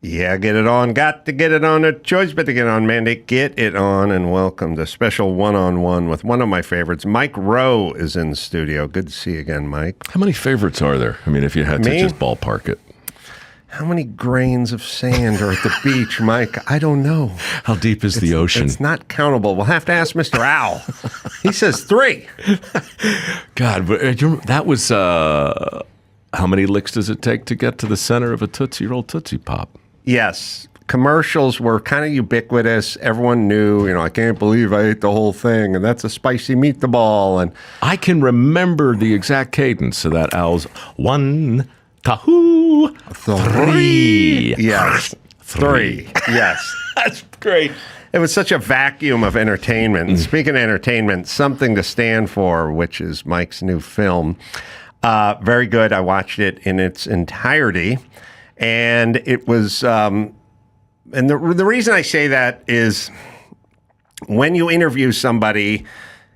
Yeah, get it on. Got to get it on. A choice but to get on, mandate. Get it on, and welcome to special one-on-one with one of my favorites. Mike Rowe is in the studio. Good to see you again, Mike. How many favorites are there? I mean, if you had to just ballpark it. How many grains of sand are at the beach, Mike? I don't know. How deep is the ocean? It's not countable. We'll have to ask Mr. Owl. He says 3. God, that was... how many licks does it take to get to the center of a Tootsie Roll Tootsie Pop? Yes. Commercials were kind of ubiquitous. Everyone knew, I can't believe I ate the whole thing, and that's a spicy meatball. And I can remember the exact cadence of that Owl's 1, Tahoo, 3. Yes. 3. Yes. That's great. It was such a vacuum of entertainment. And speaking of entertainment, Something to Stand For, which is Mike's new film. Very good. I watched it in its entirety. And it was, and the reason I say that is when you interview somebody,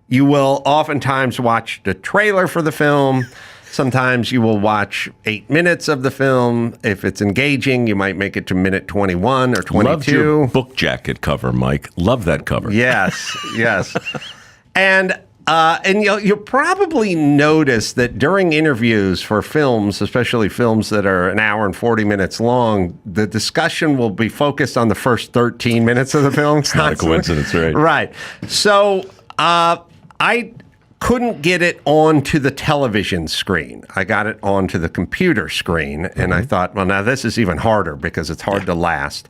you will oftentimes watch the trailer for the film. Sometimes you will watch 8 minutes of the film. If it's engaging, you might make it to minute 21 or 22. Loved your book jacket cover, Mike. Love that cover. Yes, yes. And you'll probably notice that during interviews for films, especially films that are an hour and 40 minutes long, the discussion will be focused on the first 13 minutes of the film. It's not a coincidence, right? Right. So I couldn't get it onto the television screen. I got it onto the computer screen, and I thought, well, now this is even harder because it's hard to last.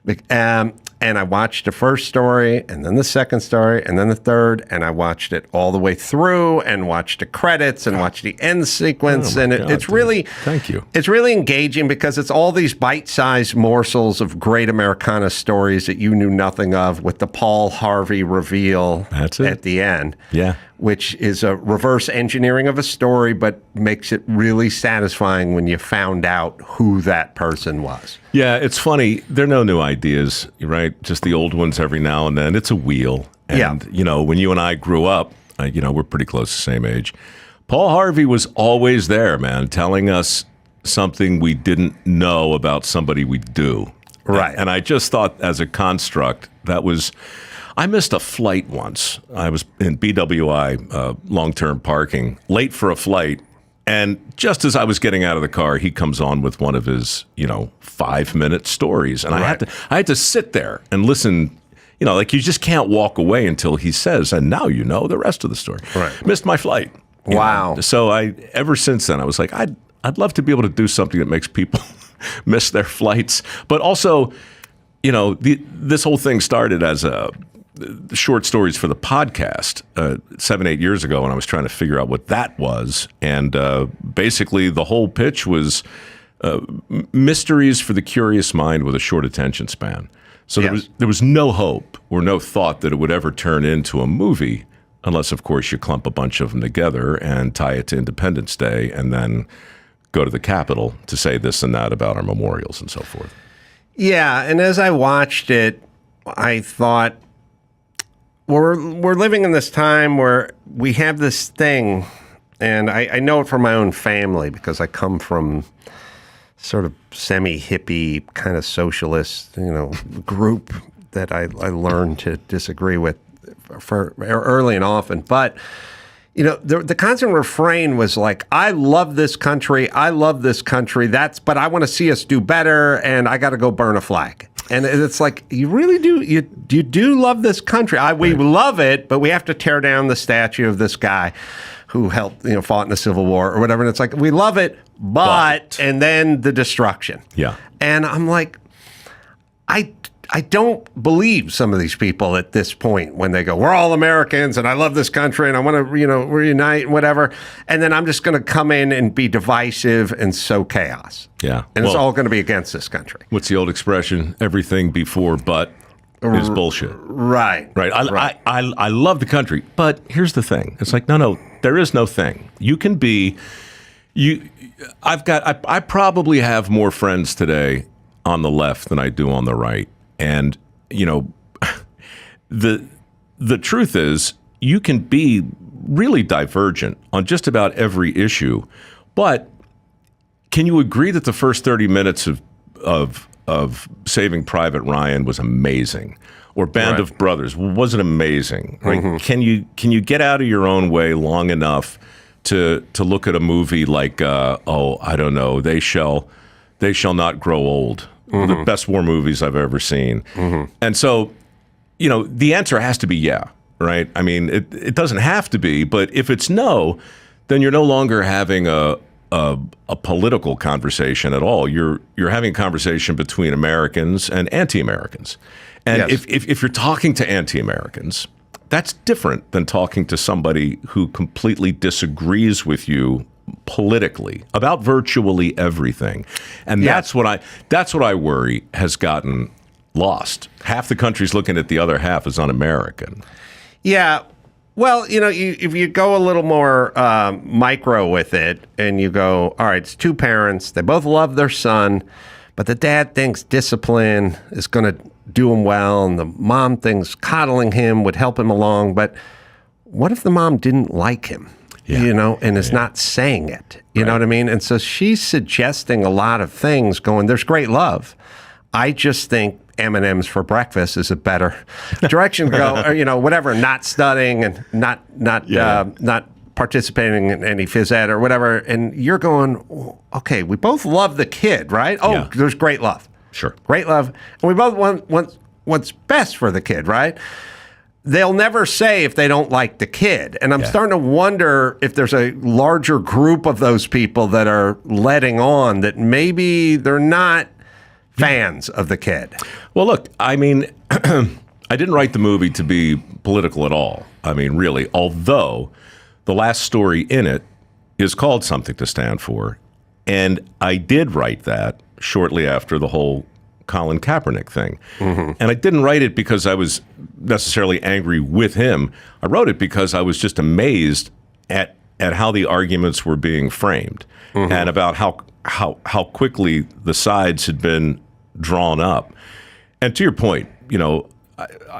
And I watched the first story, and then the second story, and then the third, and I watched it all the way through, and watched the credits, and watched the end sequence, and it's really, thank you. It's really engaging because it's all these bite-sized morsels of great Americana stories that you knew nothing of, with the Paul Harvey reveal at the end. Yeah. Which is a reverse engineering of a story, but makes it really satisfying when you found out who that person was. Yeah, it's funny. There are no new ideas, right? Just the old ones every now and then. It's a wheel. And, when you and I grew up, we're pretty close to the same age. Paul Harvey was always there, man, telling us something we didn't know about somebody we do. Right. And I just thought as a construct, that was... I missed a flight once. I was in BWI, long-term parking, late for a flight. And just as I was getting out of the car, he comes on with one of his, 5-minute stories. And I had to sit there and listen, you just can't walk away until he says, and now you know the rest of the story. Right. Missed my flight. Wow. So ever since then, I was like, I'd love to be able to do something that makes people miss their flights. But also, this whole thing started as short stories for the podcast 7-8 years ago when I was trying to figure out what that was. And basically the whole pitch was mysteries for the curious mind with a short attention span. So there was no hope or no thought that it would ever turn into a movie unless, of course, you clump a bunch of them together and tie it to Independence Day and then go to the Capitol to say this and that about our memorials and so forth. Yeah, and as I watched it, I thought, we're living in this time where we have this thing, and I know it from my own family because I come from sort of semi-hippie kind of socialist, group that I learned to disagree with for early and often. But, the constant refrain was like, I love this country, but I want to see us do better, and I got to go burn a flag. And it's like, you really do, you do love this country. We love it, but we have to tear down the statue of this guy who helped, fought in the Civil War or whatever. And it's like, we love it, but, and then the destruction. Yeah. And I'm like, I don't believe some of these people at this point when they go, we're all Americans and I love this country and I want to, reunite and whatever. And then I'm just going to come in and be divisive and sow chaos. Yeah. And it's all going to be against this country. What's the old expression? Everything before but is bullshit. Right. I love the country, but here's the thing. It's like, no, there is no thing. You can be, I probably have more friends today on the left than I do on the right. And, the truth is you can be really divergent on just about every issue, but can you agree that the first 30 minutes of of Saving Private Ryan was amazing, or Band of Brothers wasn't amazing. Right? Can you get out of your own way long enough to look at a movie like I don't know, They Shall Not Grow Old, one of the best war movies I've ever seen. And so, the answer has to be yeah, right? I mean, it doesn't have to be, but if it's no, then you're no longer having a political conversation at all. You're having a conversation between Americans and anti-Americans. And Yes. if you're talking to anti-Americans, that's different than talking to somebody who completely disagrees with you politically about virtually everything. And that's what I worry has gotten lost. Half the country's looking at the other half as un-American. Yeah. Well, if you go a little more micro with it and you go, all right, it's two parents. They both love their son, but the dad thinks discipline is going to do him well, and the mom thinks coddling him would help him along. But what if the mom didn't like him, and is not saying it? You know what I mean? And so she's suggesting a lot of things going, there's great love. I just think M&M's for breakfast is a better direction to go, or, whatever, not studying and not participating in any phys ed or whatever. And you're going, okay, we both love the kid, right? Oh, there's great love. Sure. Great love. And we both want what's best for the kid, right? They'll never say if they don't like the kid. And I'm starting to wonder if there's a larger group of those people that are letting on that maybe they're not fans of the kid. Well, look, I mean, I didn't write the movie to be political at all. I mean, really, although the last story in it is called Something to Stand For. And I did write that shortly after the whole Colin Kaepernick thing. And I didn't write it because I was necessarily angry with him. I wrote it because I was just amazed at how the arguments were being framed and about how quickly the sides had been drawn up. And to your point,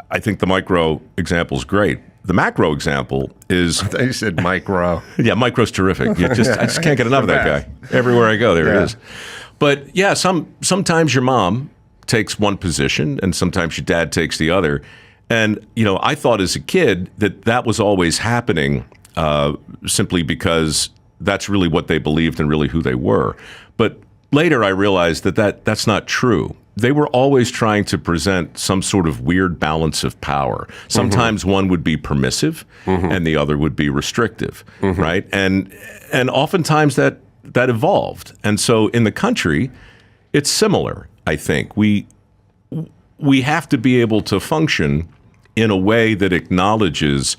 I think the micro example is great. The macro example is... They said micro. Yeah, micro's terrific. I just can't get enough of that guy. Everywhere I go, there it is. But yeah, sometimes your mom takes one position and sometimes your dad takes the other. And, I thought as a kid that was always happening simply because that's really what they believed and really who they were. But later I realized that's not true. They were always trying to present some sort of weird balance of power. Sometimes one would be permissive and the other would be restrictive, right? And oftentimes that evolved. And so in the country, it's similar, I think. We have to be able to function in a way that acknowledges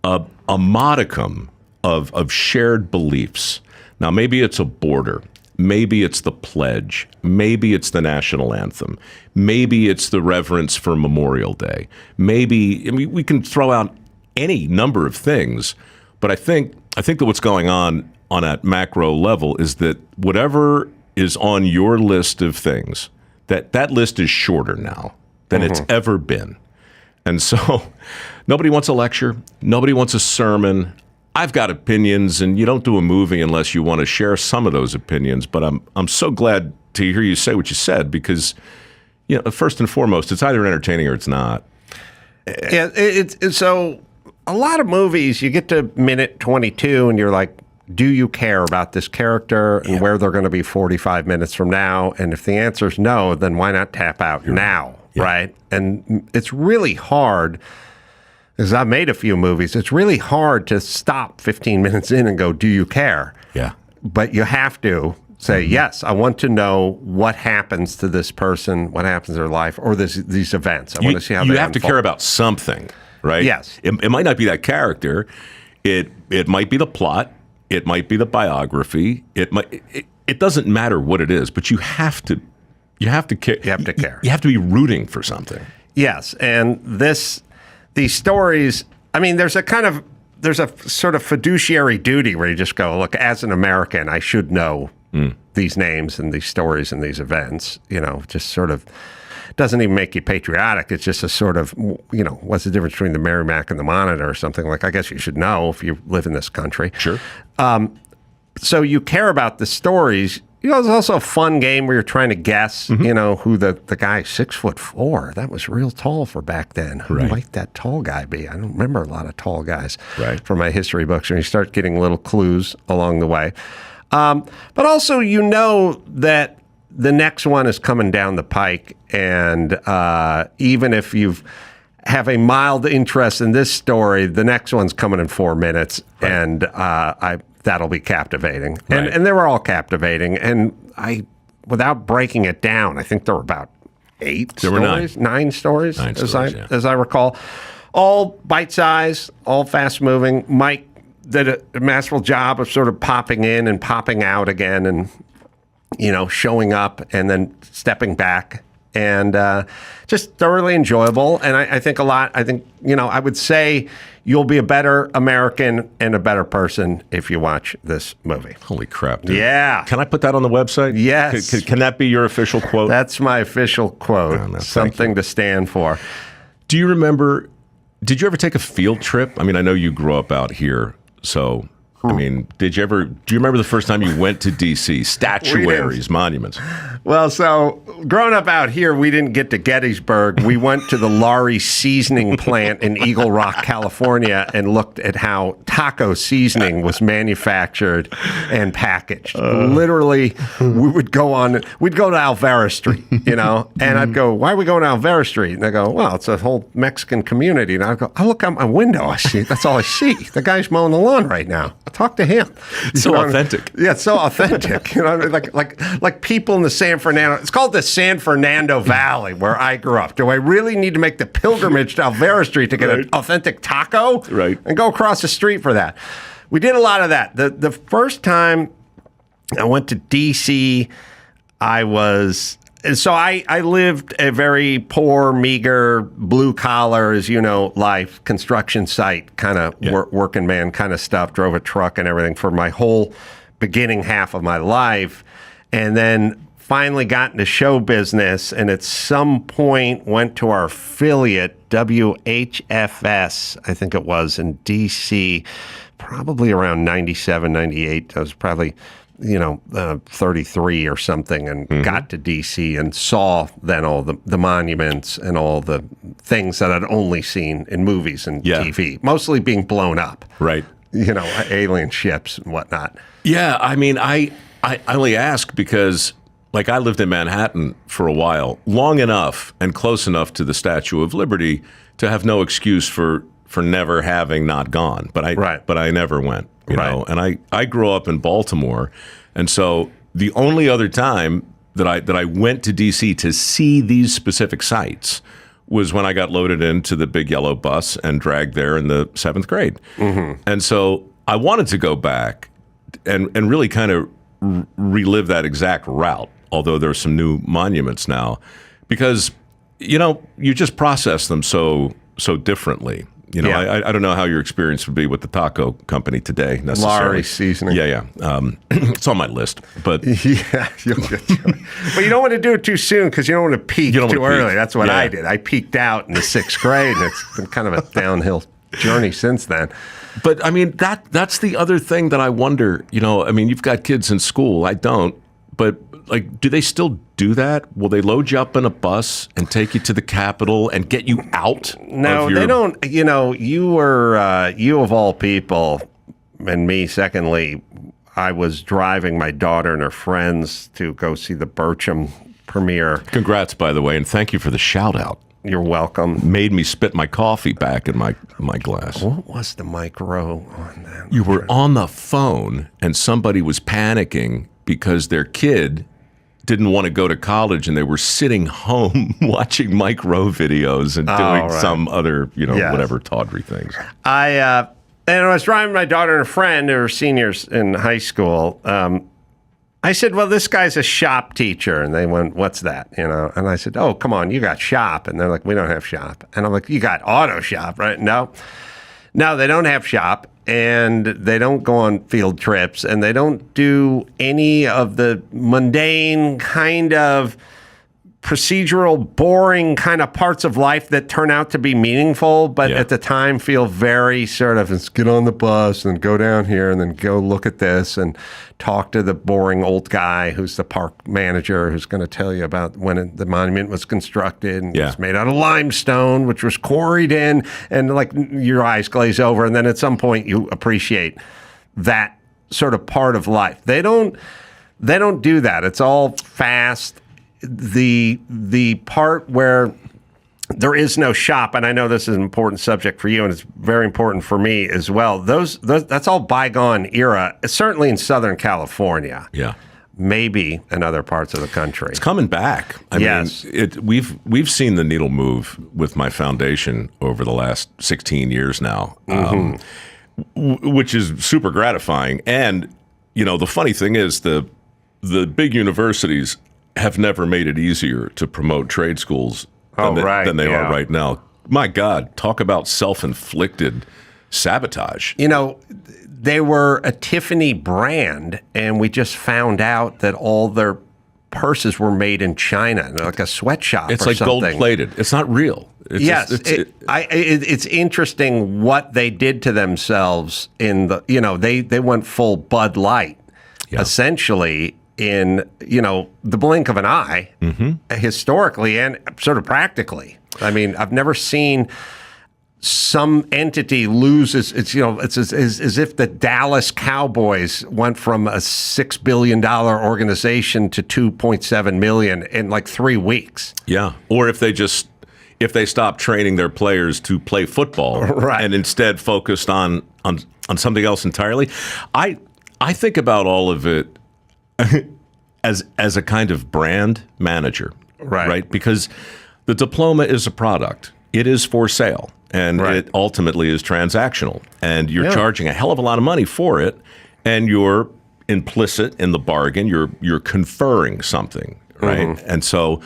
a modicum of shared beliefs. Now, maybe it's a border. Maybe it's the pledge. Maybe it's the national anthem. Maybe it's the reverence for Memorial Day. Maybe, we can throw out any number of things, but I think that what's going on that macro level is that whatever is on your list of things, that list is shorter now than it's ever been. And so nobody wants a lecture. Nobody wants a sermon. I've got opinions, and you don't do a movie unless you want to share some of those opinions. But I'm so glad to hear you say what you said because, first and foremost, it's either entertaining or it's not. Yeah, it's so a lot of movies, you get to minute 22 and you're like, do you care about this character and where they're going to be 45 minutes from now? And if the answer is no, then why not tap out now, right? And it's really hard. Because I've made a few movies, it's really hard to stop 15 minutes in and go, do you care? Yeah. But you have to say, yes, I want to know what happens to this person, what happens in their life, or these events. I want to see how they You have to unfold. care about something, right? Yes. It might not be that character. It might be the plot. It might be the biography. It doesn't matter what it is, but you have to care. You have to care. You have to be rooting for something. Yes, and these stories, I mean, there's a sort of fiduciary duty where you just go, look, as an American, I should know these names and these stories and these events, just sort of doesn't even make you patriotic. It's just a sort of, what's the difference between the Merrimack and the Monitor or something like, I guess you should know if you live in this country. Sure. So you care about the stories, it's also a fun game where you're trying to guess, who the guy 6'4". That was real tall for back then. Who might that tall guy be? I don't remember a lot of tall guys from my history books. And you start getting little clues along the way. But also, that the next one is coming down the pike. And even if you have a mild interest in this story, the next one's coming in 4 minutes. And that'll be captivating. And they were all captivating. And without breaking it down, I think there were about 8 stories, 9 stories, as I recall. All bite-sized, all fast-moving. Mike did a masterful job of sort of popping in and popping out again and, showing up and then stepping back. And just thoroughly enjoyable. And I think I would say you'll be a better American and a better person if you watch this movie. Holy crap, dude. Yeah. Can I put that on the website? Yes. Can that be your official quote? That's my official quote. Oh, no, something to stand for. Do you remember, did you ever take a field trip? I mean, I know you grew up out here, so... I mean, do you remember the first time you went to D.C.? Statuaries, monuments. Well, so growing up out here, we didn't get to Gettysburg. We went to the Laurie seasoning plant in Eagle Rock, California, and looked at how taco seasoning was manufactured and packaged. Literally, we'd go to Alvera Street, and I'd go, why are we going to Alvera Street? And they go, well, it's a whole Mexican community. And I'd go, I look out my window, that's all I see. The guy's mowing the lawn right now. Talk to him. So authentic. Yeah, it's so authentic. Like people in the San Fernando. It's called the San Fernando Valley where I grew up. Do I really need to make the pilgrimage to Alvera Street to get an authentic taco? Right. And go across the street for that. We did a lot of that. The first time I went to D.C., I lived a very poor, meager, blue-collar, as you know, life, construction site kind of working man kind of stuff, drove a truck and everything for my whole beginning half of my life, and then finally got into show business, and at some point went to our affiliate, WHFS, I think it was, in D.C., probably around 97, 98. I was probably... 33 or something, and got to D.C. and saw then all the monuments and all the things that I'd only seen in movies and TV, mostly being blown up. Right. Alien ships and whatnot. Yeah, I mean, I only ask because, like, I lived in Manhattan for a while, long enough and close enough to the Statue of Liberty to have no excuse for never having not gone. But I never went. You know, and I grew up in Baltimore, and so the only other time that I went to D.C. to see these specific sites was when I got loaded into the big yellow bus and dragged there in the 7th grade. And so I wanted to go back and really kind of relive that exact route, although there's some new monuments now, because you just process them so differently. I don't know how your experience would be with the taco company today necessarily. Laurie seasoning. Yeah. It's on my list, but yeah, you'll get to it. But you don't want to do it too soon because you don't want to peak too early. That's what I did. I peaked out in the 6th grade, and it's been kind of a downhill journey since then. But I mean, that's the other thing that I wonder. I mean, you've got kids in school. I don't, but like, do they still do that? Will they load you up in a bus and take you to the Capitol and get you out? No, they don't. You were, you of all people, and me, secondly, I was driving my daughter and her friends to go see the Bircham premiere. Congrats, by the way, and thank you for the shout out. You're welcome. Made me spit my coffee back in my glass. What was the Mike Rowe on that? You were on the phone and somebody was panicking because their kid didn't want to go to college and they were sitting home watching Mike Rowe videos and doing some other, whatever tawdry things. And I was driving my daughter and a friend who were seniors in high school. I said, well, this guy's a shop teacher. And they went, what's that? And I said, oh, come on, you got shop. And they're like, we don't have shop. And I'm like, you got auto shop, right? No, they don't have shop. And they don't go on field trips, and they don't do any of the mundane kind of procedural, boring kind of parts of life that turn out to be meaningful, but at the time feel very sort of, let's get on the bus and go down here and then go look at this and talk to the boring old guy who's the park manager who's going to tell you about when the monument was constructed and it's made out of limestone, which was quarried in, and like your eyes glaze over. And then at some point you appreciate that sort of part of life. They don't do that. It's all fast. The part where there is no shop, and I know this is an important subject for you, and it's very important for me as well. That's all bygone era. Certainly in Southern California. Yeah, maybe in other parts of the country. It's coming back. I mean, we've seen the needle move with my foundation over the last 16 years now, which is super gratifying. And the funny thing is the big universities have never made it easier to promote trade schools than they are right now. My God, talk about self-inflicted sabotage. They were a Tiffany brand, and we just found out that all their purses were made in China, like a sweatshop. It's or like something. gold-plated. It's not real. It's interesting what they did to themselves in they went full Bud Light, essentially, in the blink of an eye, historically and sort of practically. I mean, I've never seen some entity lose it's as if the Dallas Cowboys went from a $6 billion organization to 2.7 million in like 3 weeks. Yeah, or if they stopped training their players to play football and instead focused on something else entirely. I think about all of it as a kind of brand manager, right? Because the diploma is a product. It is for sale, and it ultimately is transactional. And you're charging a hell of a lot of money for it, and you're implicit in the bargain. You're conferring something, right? And so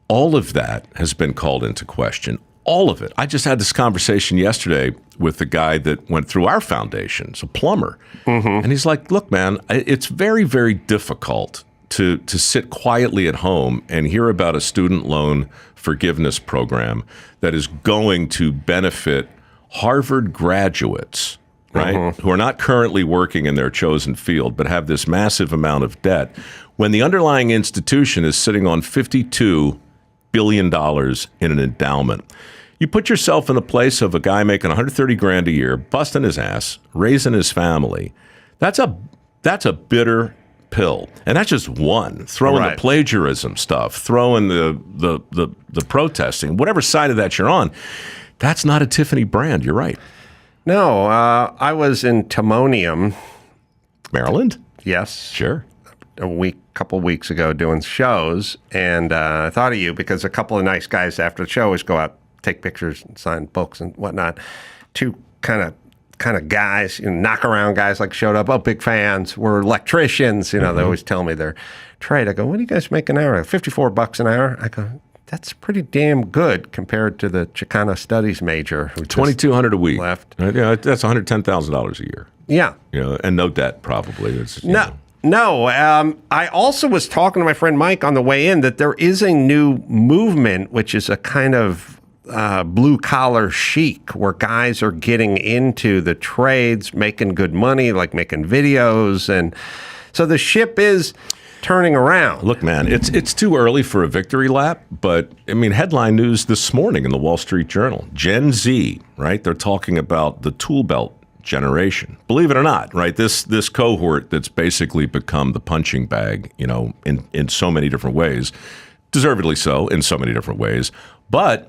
all of that has been called into question. All of it. I just had this conversation yesterday with the guy that went through our foundation. It's a plumber. And he's like, look, man, it's very, very difficult to sit quietly at home and hear about a student loan forgiveness program that is going to benefit Harvard graduates, right, who are not currently working in their chosen field but have this massive amount of debt, when the underlying institution is sitting on $52 billion in an endowment. You put yourself in the place of a guy making 130 grand a year, busting his ass, raising his family. That's a bitter pill, and that's just one. Throw in the plagiarism stuff, throw in the protesting, whatever side of that you're on. That's not a Tiffany brand. You're right. No, I was in Timonium, Maryland. Yes, sure. A couple weeks ago doing shows, and I thought of you because a couple of nice guys after the show always go out, take pictures, and sign books and whatnot. Two kind of guys, knock around guys like showed up. Oh, big fans. We're electricians. They always tell me their trade. I go, what do you guys make an hour? $54 an hour. I go, that's pretty damn good compared to the Chicano Studies major who $2,200 a week left. Yeah, that's $110,000 a year. Yeah, and no debt probably. It's, No, I also was talking to my friend Mike on the way in that there is a new movement, which is a kind of blue-collar chic, where guys are getting into the trades, making good money, like making videos. And so the ship is turning around. Look, man, it's too early for a victory lap, but, I mean, headline news this morning in the Wall Street Journal, Gen Z, right? They're talking about the tool belt generation. Believe it or not, right? This cohort that's basically become the punching bag, in so many different ways, deservedly so in so many different ways, but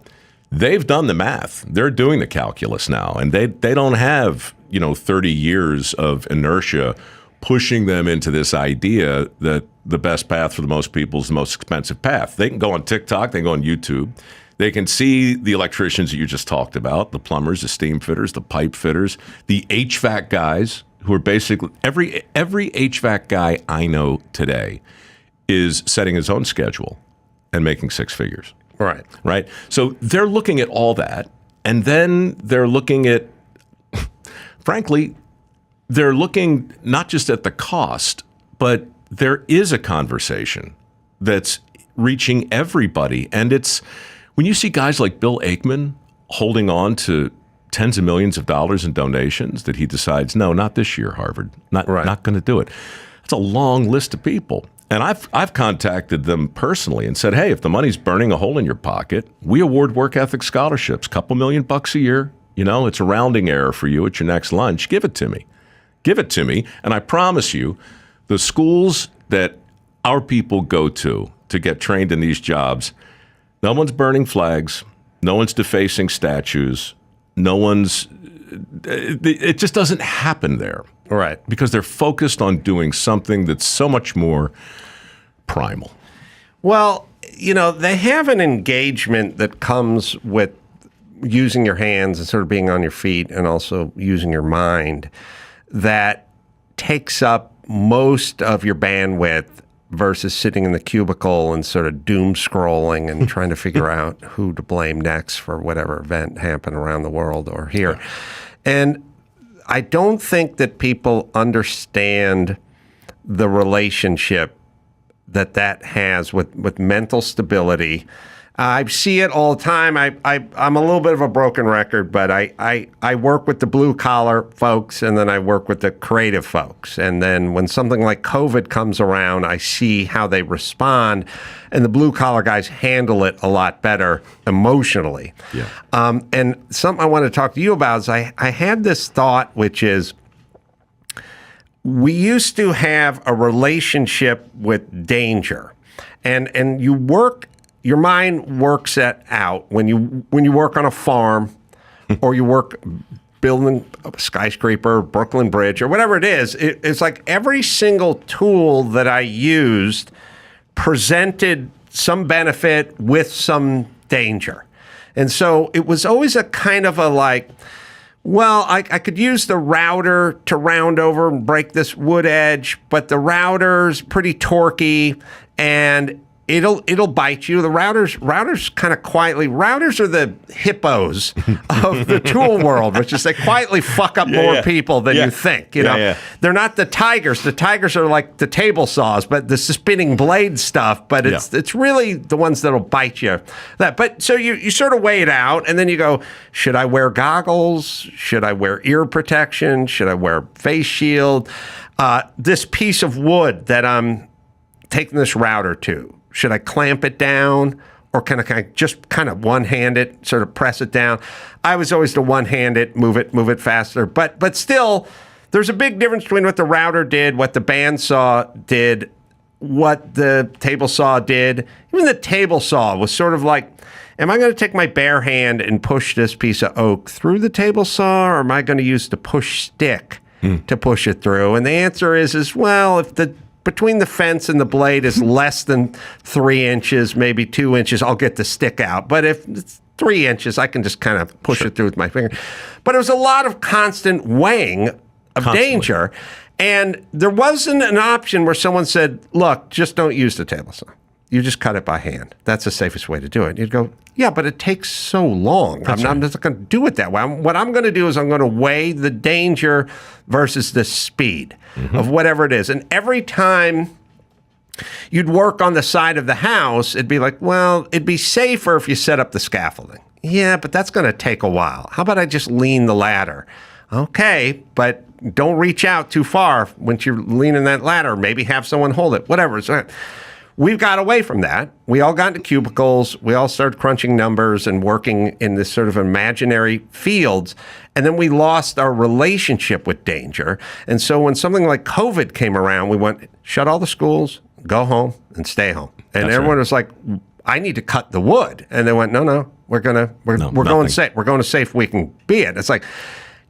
they've done the math. They're doing the calculus now, and they don't have 30 years of inertia pushing them into this idea that the best path for the most people is the most expensive path. They can go on TikTok, they can go on YouTube. They can see the electricians that you just talked about, the plumbers, the steam fitters, the pipe fitters, the HVAC guys who are basically every HVAC guy I know today is setting his own schedule and making six figures. Right. So they're looking at all that, and then they're looking at, frankly, they're looking not just at the cost, but there is a conversation that's reaching everybody. And it's when you see guys like Bill Aikman holding on to tens of millions of dollars in donations that he decides, no, not this year, Harvard, not going to do it. It's a long list of people. And I've contacted them personally and said, hey, if the money's burning a hole in your pocket, we award work ethic scholarships, $2 million a year. You know, it's a rounding error for you at your next lunch. Give it to me. Give it to me. And I promise you, the schools that our people go to get trained in these jobs, no one's burning flags. No one's defacing statues. No one's, it just doesn't happen there. Right. Because they're focused on doing something that's so much more primal. Well, you know, they have an engagement that comes with using your hands and sort of being on your feet and also using your mind that takes up most of your bandwidth versus sitting in the cubicle and sort of doom scrolling and trying to figure out who to blame next for whatever event happened around the world or here. Yeah. And I don't think that people understand the relationship that has with mental stability. I see it all the time. I'm a little bit of a broken record, but I work with the blue collar folks and then I work with the creative folks. And then when something like COVID comes around, I see how they respond, and the blue collar guys handle it a lot better emotionally. Yeah. And something I want to talk to you about is I had this thought, which is we used to have a relationship with danger, and you work. Your mind works that out when you work on a farm or you work building a skyscraper, Brooklyn Bridge, or whatever it is. It's like every single tool that I used presented some benefit with some danger. And so it was always a kind of a like, well, I could use the router to round over and break this wood edge, but the router's pretty torquey and it'll bite you. The routers kind of quietly. Routers are the hippos of the tool world, which is they quietly fuck up more people than you think. You know, they're not the tigers. The tigers are like the table saws, but the spinning blade stuff. But it's really the ones that'll bite you. But so you sort of weigh it out, and then you go, should I wear goggles? Should I wear ear protection? Should I wear face shield? This piece of wood that I'm taking this router to. Should I clamp it down, or can I just kind of one-hand it, sort of press it down? I was always to one-hand it, move it faster. But still, there's a big difference between what the router did, what the bandsaw did, what the table saw did. Even the table saw was sort of like, am I going to take my bare hand and push this piece of oak through the table saw, or am I going to use the push stick to push it through? And the answer is well, if between the fence and the blade is less than 3 inches, maybe 2 inches, I'll get the stick out. But if it's 3 inches, I can just kind of push it through with my finger. But it was a lot of constant weighing of danger. And there wasn't an option where someone said, look, just don't use the table saw. You just cut it by hand. That's the safest way to do it. You'd go, yeah, but it takes so long. I'm just going to do it that way. What I'm going to do is I'm going to weigh the danger versus the speed of whatever it is. And every time you'd work on the side of the house, it'd be like, well, it'd be safer if you set up the scaffolding. Yeah, but that's going to take a while. How about I just lean the ladder? Okay, but don't reach out too far once you're leaning that ladder. Maybe have someone hold it, whatever. So we've got away from that. We all got into cubicles. We all started crunching numbers and working in this sort of imaginary fields. And then we lost our relationship with danger. And so when something like COVID came around, we went, shut all the schools, go home, and stay home. And everyone was like, I need to cut the wood. And they went, no, we're going safe. We're going as safe we can be it. It's like,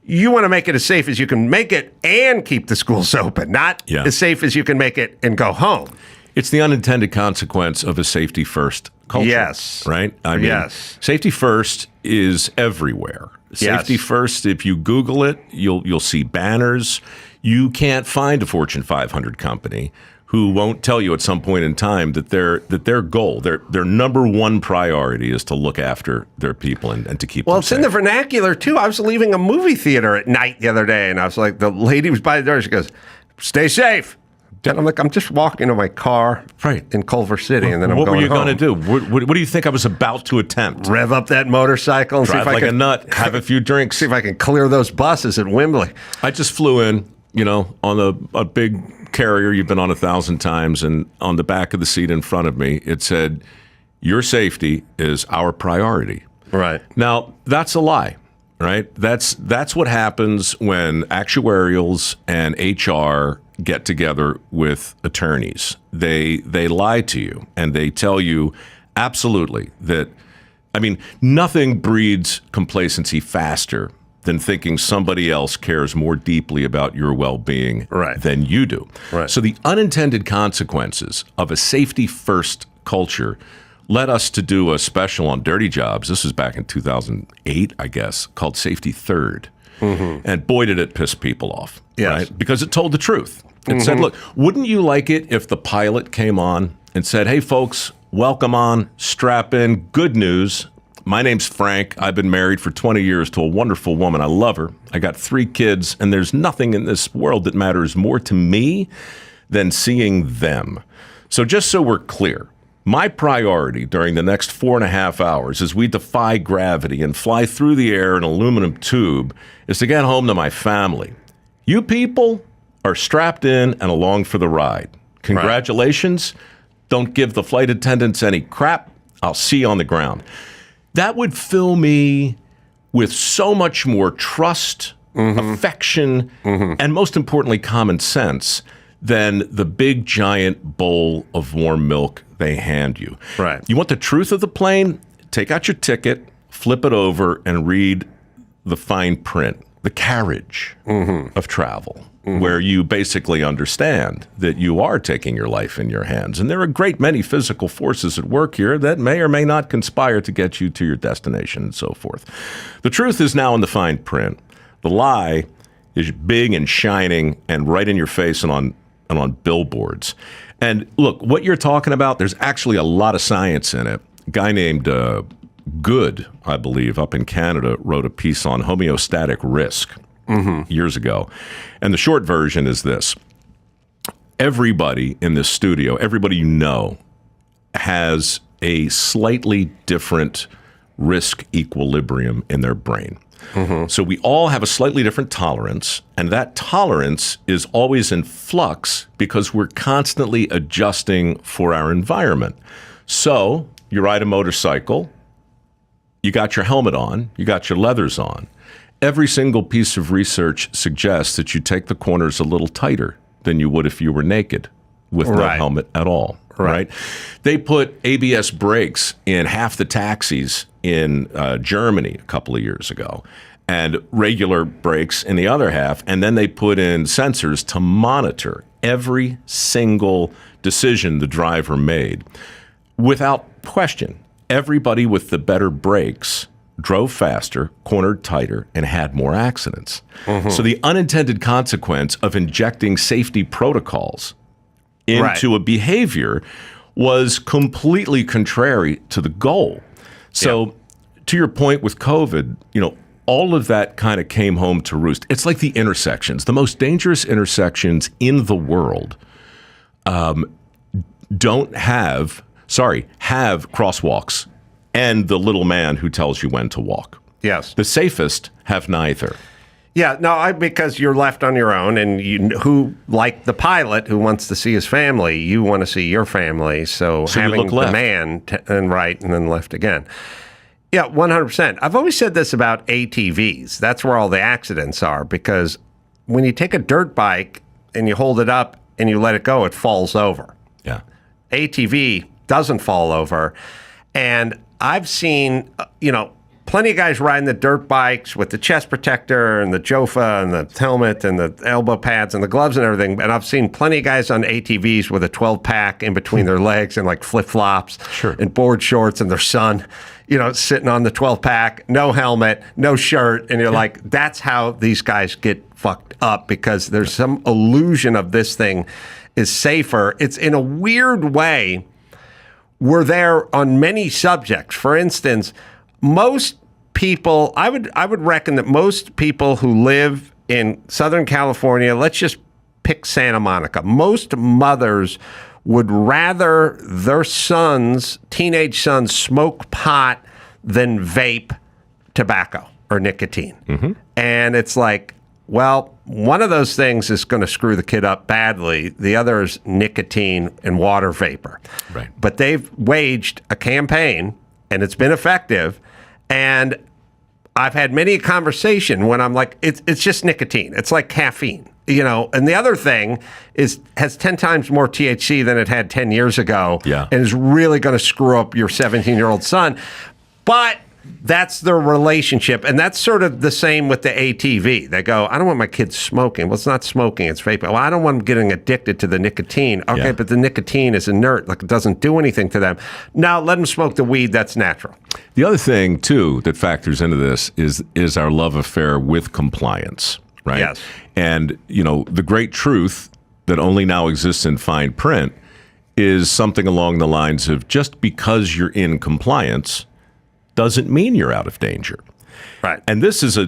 you want to make it as safe as you can make it and keep the schools open, not as safe as you can make it and go home. It's the unintended consequence of a safety first culture. Yes. Right? I mean, safety first is everywhere. Safety first, if you Google it, you'll see banners. You can't find a Fortune 500 company who won't tell you at some point in time that their goal, their number one priority is to look after their people and to keep them safe. In the vernacular, too. I was leaving a movie theater at night the other day, and I was like, the lady was by the door. She goes, stay safe. And I'm like, I'm just walking to my car in Culver City, and then I'm going home. What were you going to do? What do you think I was about to attempt? Rev up that motorcycle and drive see if like I can, a nut, have a few drinks. See if I can clear those buses at Wembley. I just flew in, on a big carrier you've been on 1,000 times, and on the back of the seat in front of me, it said, "Your safety is our priority." Right. Now, that's a lie, right? That's what happens when actuarials and HR get together with attorneys. They lie to you, and they tell you absolutely that, nothing breeds complacency faster than thinking somebody else cares more deeply about your well-being than you do. Right. So the unintended consequences of a safety-first culture led us to do a special on dirty jobs. This was back in 2008, I guess, called Safety Third. Mm-hmm. And boy, did it piss people off, right? Because it told the truth. It said, look, wouldn't you like it if the pilot came on and said, "Hey, folks, welcome on, strap in, good news. My name's Frank. I've been married for 20 years to a wonderful woman. I love her. I got 3 kids, and there's nothing in this world that matters more to me than seeing them." So just so we're clear, my priority during the next 4.5 hours as we defy gravity and fly through the air in an aluminum tube is to get home to my family. You people are strapped in and along for the ride. Congratulations. Don't give the flight attendants any crap. I'll see you on the ground. That would fill me with so much more trust, affection, and most importantly, common sense than the big giant bowl of warm milk they hand you. Right. You want the truth of the plane? Take out your ticket, flip it over, and read the fine print, the carriage of travel, where you basically understand that you are taking your life in your hands. And there are a great many physical forces at work here that may or may not conspire to get you to your destination and so forth. The truth is now in the fine print. The lie is big and shining and right in your face and on billboards. And look, what you're talking about, there's actually a lot of science in it. A guy named Good, I believe, up in Canada, wrote a piece on homeostatic risk years ago. And the short version is this. Everybody in this studio, everybody you know, has a slightly different risk equilibrium in their brain. So we all have a slightly different tolerance, and that tolerance is always in flux because we're constantly adjusting for our environment. So you ride a motorcycle, you got your helmet on, you got your leathers on. Every single piece of research suggests that you take the corners a little tighter than you would if you were naked with no helmet at all. Right. They put ABS brakes in half the taxis in Germany a couple of years ago, and regular brakes in the other half. And then they put in sensors to monitor every single decision the driver made. Without question, everybody with the better brakes drove faster, cornered tighter, and had more accidents. So the unintended consequence of injecting safety protocols into a behavior was completely contrary to the goal. So to your point with COVID, all of that kind of came home to roost. It's like the intersections. The most dangerous intersections in the world have crosswalks and the little man who tells you when to walk. Yes. The safest have neither. Yeah, no, because you're left on your own, and who, like the pilot who wants to see his family, you want to see your family. So having the man and right and then left again. Yeah, 100%. I've always said this about ATVs. That's where all the accidents are, because when you take a dirt bike and you hold it up and you let it go, it falls over. Yeah. ATV doesn't fall over. And I've seen, plenty of guys riding the dirt bikes with the chest protector and the Jofa and the helmet and the elbow pads and the gloves and everything. And I've seen plenty of guys on ATVs with a 12-pack in between their legs and like flip-flops and board shorts and their son, sitting on the 12-pack, no helmet, no shirt. And you're like, that's how these guys get fucked up, because there's some illusion of this thing is safer. It's in a weird way. We're there on many subjects. For instance, most people, I would reckon that most people who live in Southern California, let's just pick Santa Monica. Most mothers would rather their teenage sons, smoke pot than vape tobacco or nicotine. Mm-hmm. And it's like, well, one of those things is going to screw the kid up badly. The other is nicotine and water vapor. Right. But they've waged a campaign, and it's been effective. And I've had many a conversation when I'm like, it's just nicotine. It's like caffeine, And the other thing has 10 times more THC than it had 10 years ago. Yeah. And is really going to screw up your 17-year-old son. But that's their relationship. And that's sort of the same with the ATV. They go, I don't want my kids smoking. Well, it's not smoking, it's vaping. Well, I don't want them getting addicted to the nicotine. Okay, Yeah. but the nicotine is inert. Like, it doesn't do anything to them. Now, let them smoke the weed. That's natural. The other thing, too, that factors into this is our love affair with compliance, right? Yes. And, the great truth that only now exists in fine print is something along the lines of just because you're in compliance doesn't mean you're out of danger. Right. And this is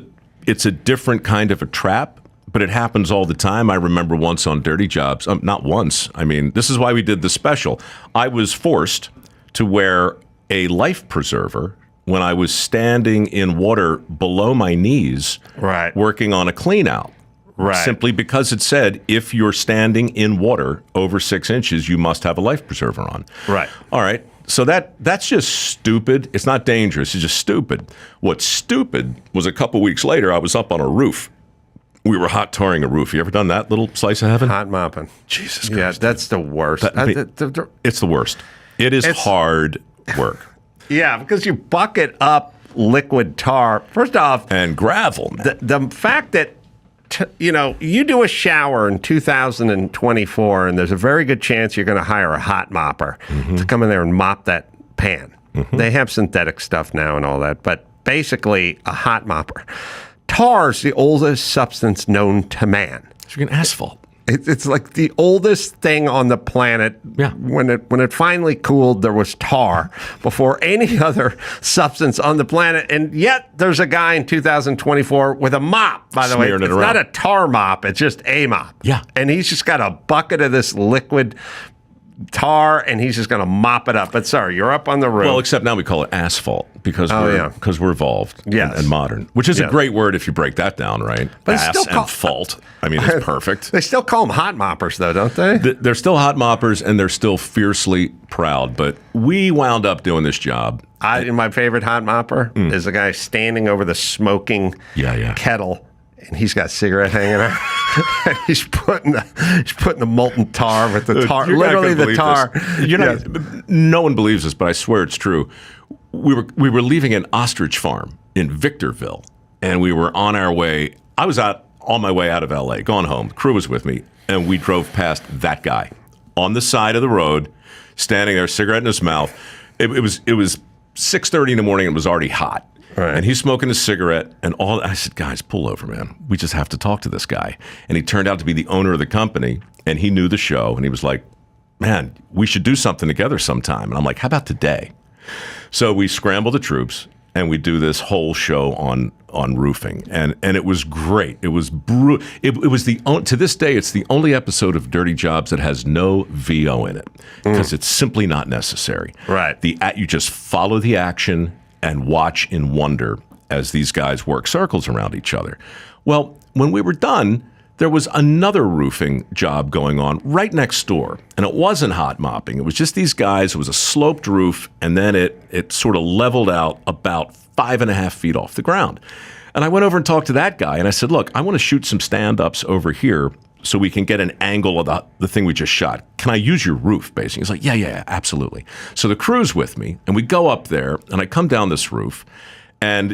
it's a different kind of a trap, but it happens all the time. I remember once on Dirty Jobs, not once. I mean, this is why we did the special. I was forced to wear a life preserver when I was standing in water below my knees, Right. working on a clean out. Right. Simply because it said, if you're standing in water over 6 inches, you must have a life preserver on. Right. All right. So that's just stupid. It's not dangerous. It's just stupid. What's stupid was a couple weeks later, I was up on a roof. We were hot tarring a roof. You ever done that little slice of heaven? Hot mopping. Jesus Christ. Yeah, that's the worst. It's the worst. It is hard work. Yeah, because you bucket up liquid tar. First off, And gravel, man. the fact that you do a shower in 2024, and there's a very good chance you're going to hire a hot mopper to come in there and mop that pan. They have synthetic stuff now and all that, but basically a hot mopper. Tar is the oldest substance known to man. It's like an asphalt. It's like the oldest thing on the planet. Yeah. When it finally cooled, there was tar before any other substance on the planet. And yet there's a guy in 2024 with a mop, by the way. Smearing It's it around. not a tar mop. It's just a mop. Yeah. And he's just got a bucket of this liquid tar, and he's just going to mop it up. But sorry, you're up on the roof. Well, except now we call it asphalt because we're evolved Yes. and modern, which is Yes. a great word if you break that down, right? But it's Ass still and fault. I mean, it's perfect. They still call them hot moppers, though, don't they? They're still hot moppers and they're still fiercely proud. But we wound up doing this job. My favorite hot mopper is the guy standing over the smoking kettle, and he's got a cigarette hanging out. And he's putting the molten tar with the tar, You're not literally gonna the believe tar. this. You're not, no one believes this, but I swear it's true. We were leaving an ostrich farm in Victorville, and we were on our way. I was on my way out of LA, going home. The crew was with me, and we drove past that guy on the side of the road, standing there, cigarette in his mouth. It was 6:30 in the morning, and it was already hot. Right. And he's smoking a cigarette, and I said, guys, pull over, man. We just have to talk to this guy. And he turned out to be the owner of the company, and he knew the show, and he was like, man, we should do something together sometime. And I'm like, how about today? So we scramble the troops, and we do this whole show on roofing, and it was great. It was it was to this day, it's the only episode of Dirty Jobs that has no VO in it because it's simply not necessary. Right. You just follow the action and watch in wonder as these guys work circles around each other. Well, when we were done, there was another roofing job going on right next door, and it wasn't hot mopping. It was just these guys. It was a sloped roof, and then it sort of leveled out about 5.5 feet off the ground. And I went over and talked to that guy, and I said, look, I want to shoot some stand-ups over here so we can get an angle of the thing we just shot. Can I use your roof, basically? He's like, yeah, absolutely. So the crew's with me, and we go up there, and I come down this roof, and,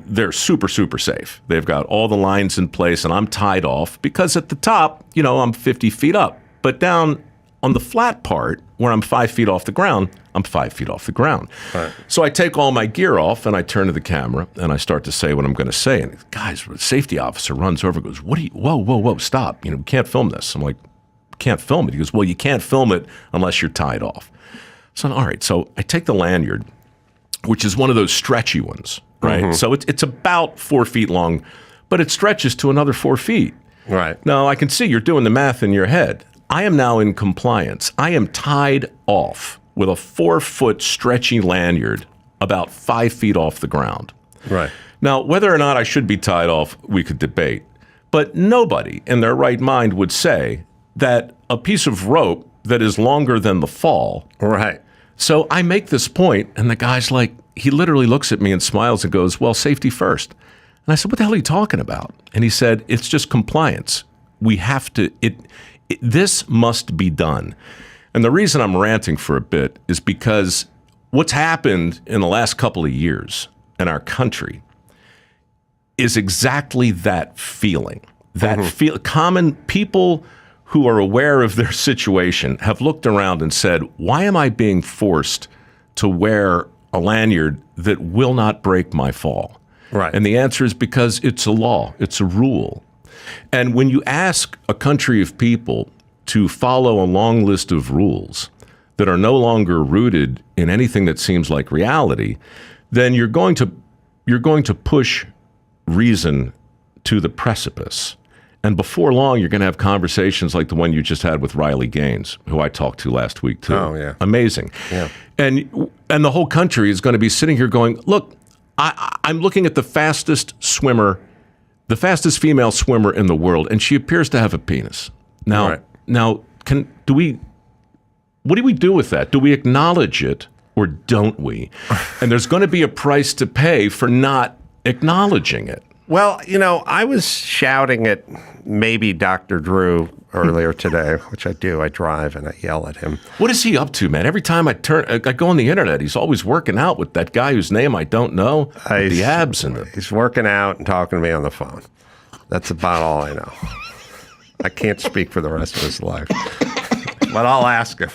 they're super, super safe. They've got all the lines in place, and I'm tied off because at the top, I'm 50 feet up. But down on the flat part, where I'm 5 feet off the ground, I'm 5 feet off the ground. Right. So I take all my gear off, and I turn to the camera, and I start to say what I'm going to say. And guys, the safety officer runs over and goes, whoa, stop. We can't film this. I'm like, can't film it. He goes, well, you can't film it unless you're tied off. So, all right. So I take the lanyard, which is one of those stretchy ones, right? Mm-hmm. So it's about 4 feet long, but it stretches to another 4 feet. Right. Now, I can see you're doing the math in your head. I am now in compliance. I am tied off with a 4-foot stretchy lanyard about 5 feet off the ground. Right. Now, whether or not I should be tied off, we could debate. But nobody in their right mind would say that a piece of rope that is longer than the fall. Right. So I make this point, and the guy's like, he literally looks at me and smiles and goes, well, safety first. And I said, what the hell are you talking about? And he said, it's just compliance. We have to, this must be done. And the reason I'm ranting for a bit is because what's happened in the last couple of years in our country is exactly that feeling. That common people who are aware of their situation have looked around and said, why am I being forced to wear a lanyard that will not break my fall? Right. And the answer is because it's a law, it's a rule. And when you ask a country of people to follow a long list of rules that are no longer rooted in anything that seems like reality, then you're going to push reason to the precipice. And before long, you're going to have conversations like the one you just had with Riley Gaines, who I talked to last week, too. Oh, yeah. Amazing. Yeah. And the whole country is going to be sitting here going, look, I'm looking at the fastest female swimmer in the world, and she appears to have a penis. Now, Right. what do we do with that? Do we acknowledge it or don't we? And there's going to be a price to pay for not acknowledging it. Well, I was shouting at maybe Dr. Drew earlier today, which I do. I drive and I yell at him. What is he up to, man? Every time I go on the internet, he's always working out with that guy whose name I don't know, with the abs and He's working out and talking to me on the phone. That's about all I know. I can't speak for the rest of his life. But I'll ask him.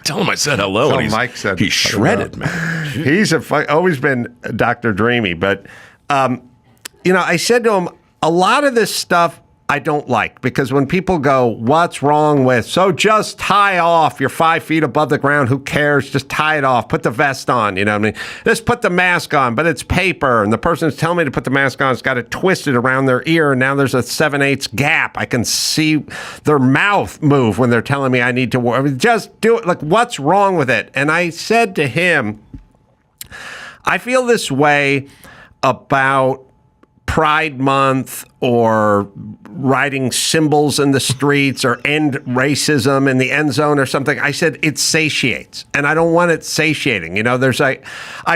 Tell him I said hello. And Mike said he's shredded, man. He's always been Dr. Dreamy. But, I said to him, a lot of this stuff I don't like, because when people go, what's wrong with, so just tie off, you're 5 feet above the ground, who cares, just tie it off, put the vest on, you know what I mean? Just put the mask on, but it's paper, and the person who's telling me to put the mask on has got it twisted around their ear, and now there's a 7/8 gap. I can see their mouth move when they're telling me I need to wear, just do it, like, what's wrong with it? And I said to him, I feel this way about Pride Month or writing symbols in the streets or end racism in the end zone or something. I said it satiates, and I don't want it satiating. I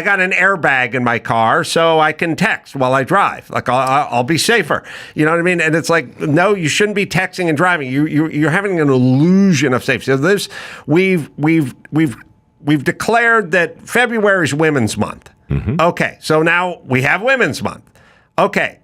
got an airbag in my car so I can text while I drive. Like I'll be safer. You know what I mean? And it's like, no, you shouldn't be texting and driving. You're having an illusion of safety. So this we've declared that February is Women's Month. Mm-hmm. Okay, so now we have Women's Month. Okay,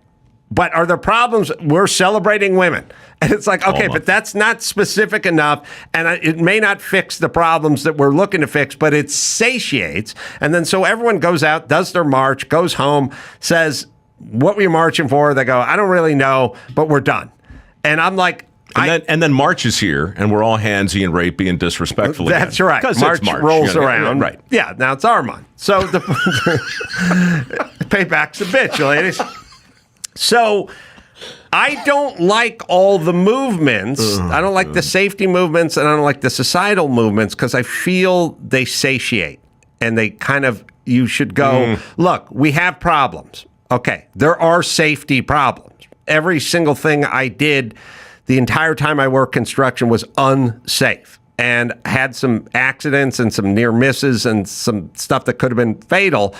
but are there problems? We're celebrating women. And it's like, okay, but that's not specific enough, and it may not fix the problems that we're looking to fix, but it satiates. And then so everyone goes out, does their march, goes home, says, what were you marching for? They go, I don't really know, but we're done. And I'm like, and then March is here, and we're all handsy and rapey and disrespectful. That's again. right. March rolls around. Right. Yeah, now it's our month. So the payback's a bitch, ladies. So I don't like all the movements. I don't like the safety movements, and I don't like the societal movements, because I feel they satiate, and they kind of, you should go, look, we have problems. Okay, there are safety problems. Every single thing I did the entire time I worked construction was unsafe, and had some accidents and some near misses and some stuff that could have been fatal.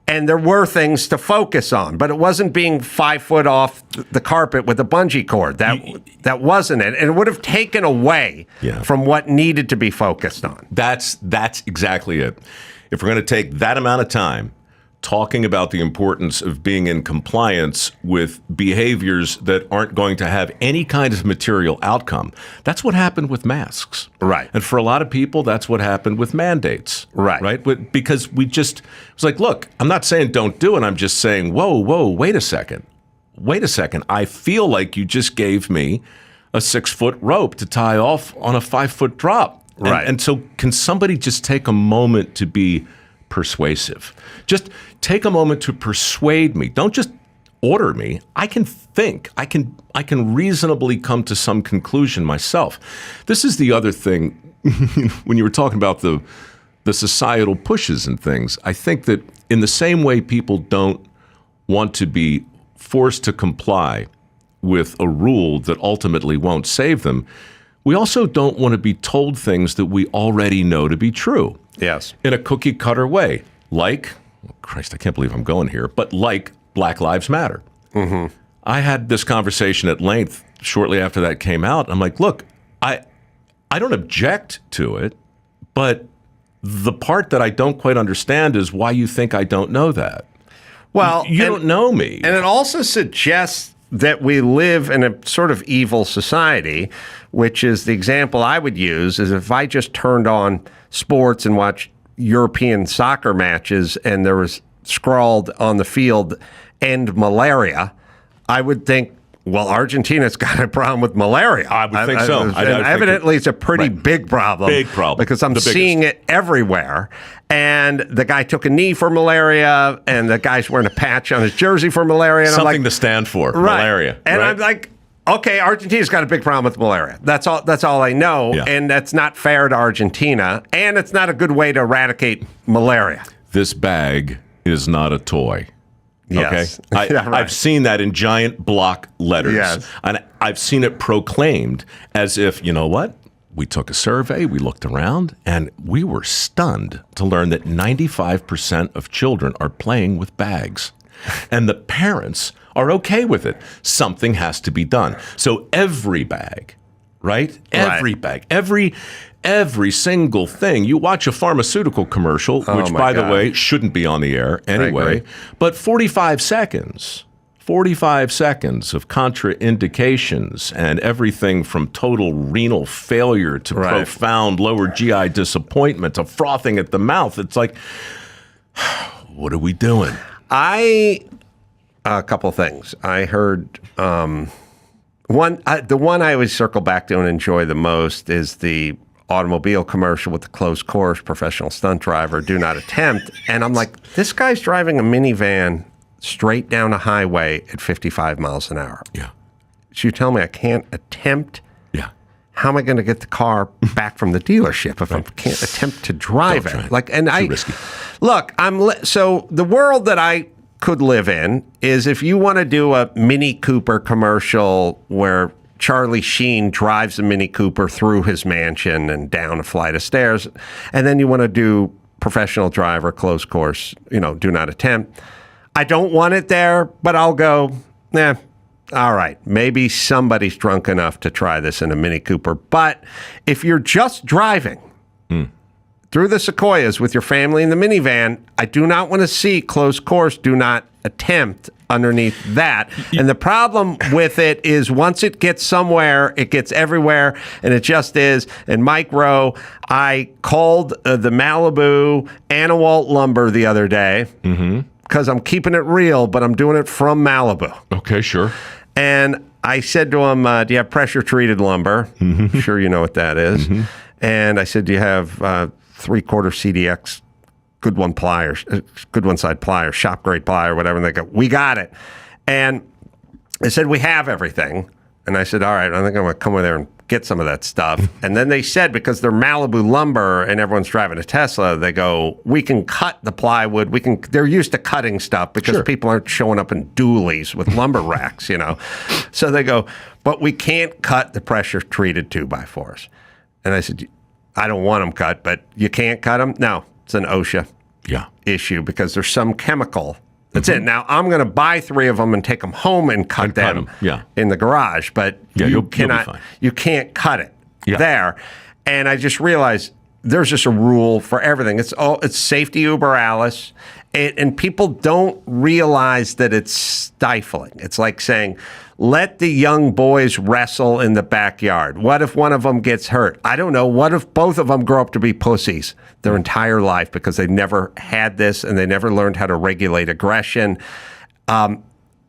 And there were things to focus on, but it wasn't being 5 foot off the carpet with a bungee cord. That wasn't it. And it would have taken away from what needed to be focused on. That's exactly it. If we're going to take that amount of time talking about the importance of being in compliance with behaviors that aren't going to have any kind of material outcome. That's what happened with masks. Right. And for a lot of people, that's what happened with mandates. Right. Right? Because it was like, look, I'm not saying don't do it. I'm just saying, whoa, wait a second. I feel like you just gave me a 6-foot rope to tie off on a 5-foot drop. Right. And so can somebody just take a moment to be persuasive? Just take a moment to persuade me. Don't just order me. I can think. I can reasonably come to some conclusion myself. This is the other thing when you were talking about the societal pushes and things. I think that in the same way people don't want to be forced to comply with a rule that ultimately won't save them, we also don't want to be told things that we already know to be true. Yes. In a cookie cutter way. Like, Christ, I can't believe I'm going here, but like Black Lives Matter. Mm-hmm. I had this conversation at length shortly after that came out. I'm like, look, I don't object to it, but the part that I don't quite understand is why you think I don't know that. Well, you don't know me. And it also suggests that we live in a sort of evil society, which is the example I would use is if I just turned on sports and watched European soccer matches and there was scrawled on the field, "End malaria," I would think, well, Argentina's got a problem with malaria. I would think so. And evidently, it's a pretty big problem. Big problem. Because I'm seeing it everywhere. And the guy took a knee for malaria, and the guy's wearing a patch on his jersey for malaria. And Something I'm like, to stand for, right. malaria. And right? I'm like, okay, Argentina's got a big problem with malaria. That's all I know. Yeah. And that's not fair to Argentina. And it's not a good way to eradicate malaria. This bag is not a toy. Yes. Okay, Yeah, right. I've seen that in giant block letters, Yes. and I've seen it proclaimed as if, you know what? We took a survey, we looked around, and we were stunned to learn that 95% of children are playing with bags, and the parents are okay with it. Something has to be done. So every bag, right? Every bag, every single thing. You watch a pharmaceutical commercial, which, my by the God. way, shouldn't be on the air anyway, agree. but 45 seconds of contraindications and everything from total renal failure to Right. profound lower GI disappointment to frothing at the mouth. It's like, what are we doing? A couple things. I heard the one I always circle back to and enjoy the most is the automobile commercial with the closed course professional stunt driver, do not attempt. And I'm like, this guy's driving a minivan straight down a highway at 55 miles an hour. Yeah. So you tell me I can't attempt? Yeah. How am I going to get the car back from the dealership if I can't attempt to drive Don't try it? it. Like, and Too risky. Look, so the world that I could live in is if you want to do a Mini Cooper commercial where Charlie Sheen drives a Mini Cooper through his mansion and down a flight of stairs, and then you want to do professional driver, closed course, do not attempt. I don't want it there, but I'll go, all right, maybe somebody's drunk enough to try this in a Mini Cooper. But if you're just driving through the Sequoias with your family in the minivan, I do not want to see closed course, do not attempt underneath that. And the problem with it is once it gets somewhere, it gets everywhere, and it just is. And Mike Rowe, I called the Malibu Anawalt lumber the other day because I'm keeping it real, but I'm doing it from Malibu. Okay, sure. And I said to him, do you have pressure-treated lumber? I'm sure you know what that is. And I said, do you have 3/4 CDX good one pliers, good one side pliers, shop grade plier, whatever? And they go, we got it. And they said, we have everything. And I said, all right, I think I'm going to come over there and get some of that stuff. And then they said, because they're Malibu lumber and everyone's driving a Tesla, they go, we can cut the plywood. They're used to cutting stuff because people aren't showing up in dualies with lumber racks, So they go, but we can't cut the pressure treated 2x4s. And I said, I don't want them cut, but you can't cut them? No, it's an OSHA issue because there's some chemical. That's it. Now, I'm going to buy 3 of them and take them home and cut them in the garage, but you can't cut it there. And I just realized there's just a rule for everything. It's safety uber alles. And people don't realize that it's stifling. It's like saying, let the young boys wrestle in the backyard. What if one of them gets hurt? I don't know. What if both of them grow up to be pussies their entire life because they never had this and they never learned how to regulate aggression? And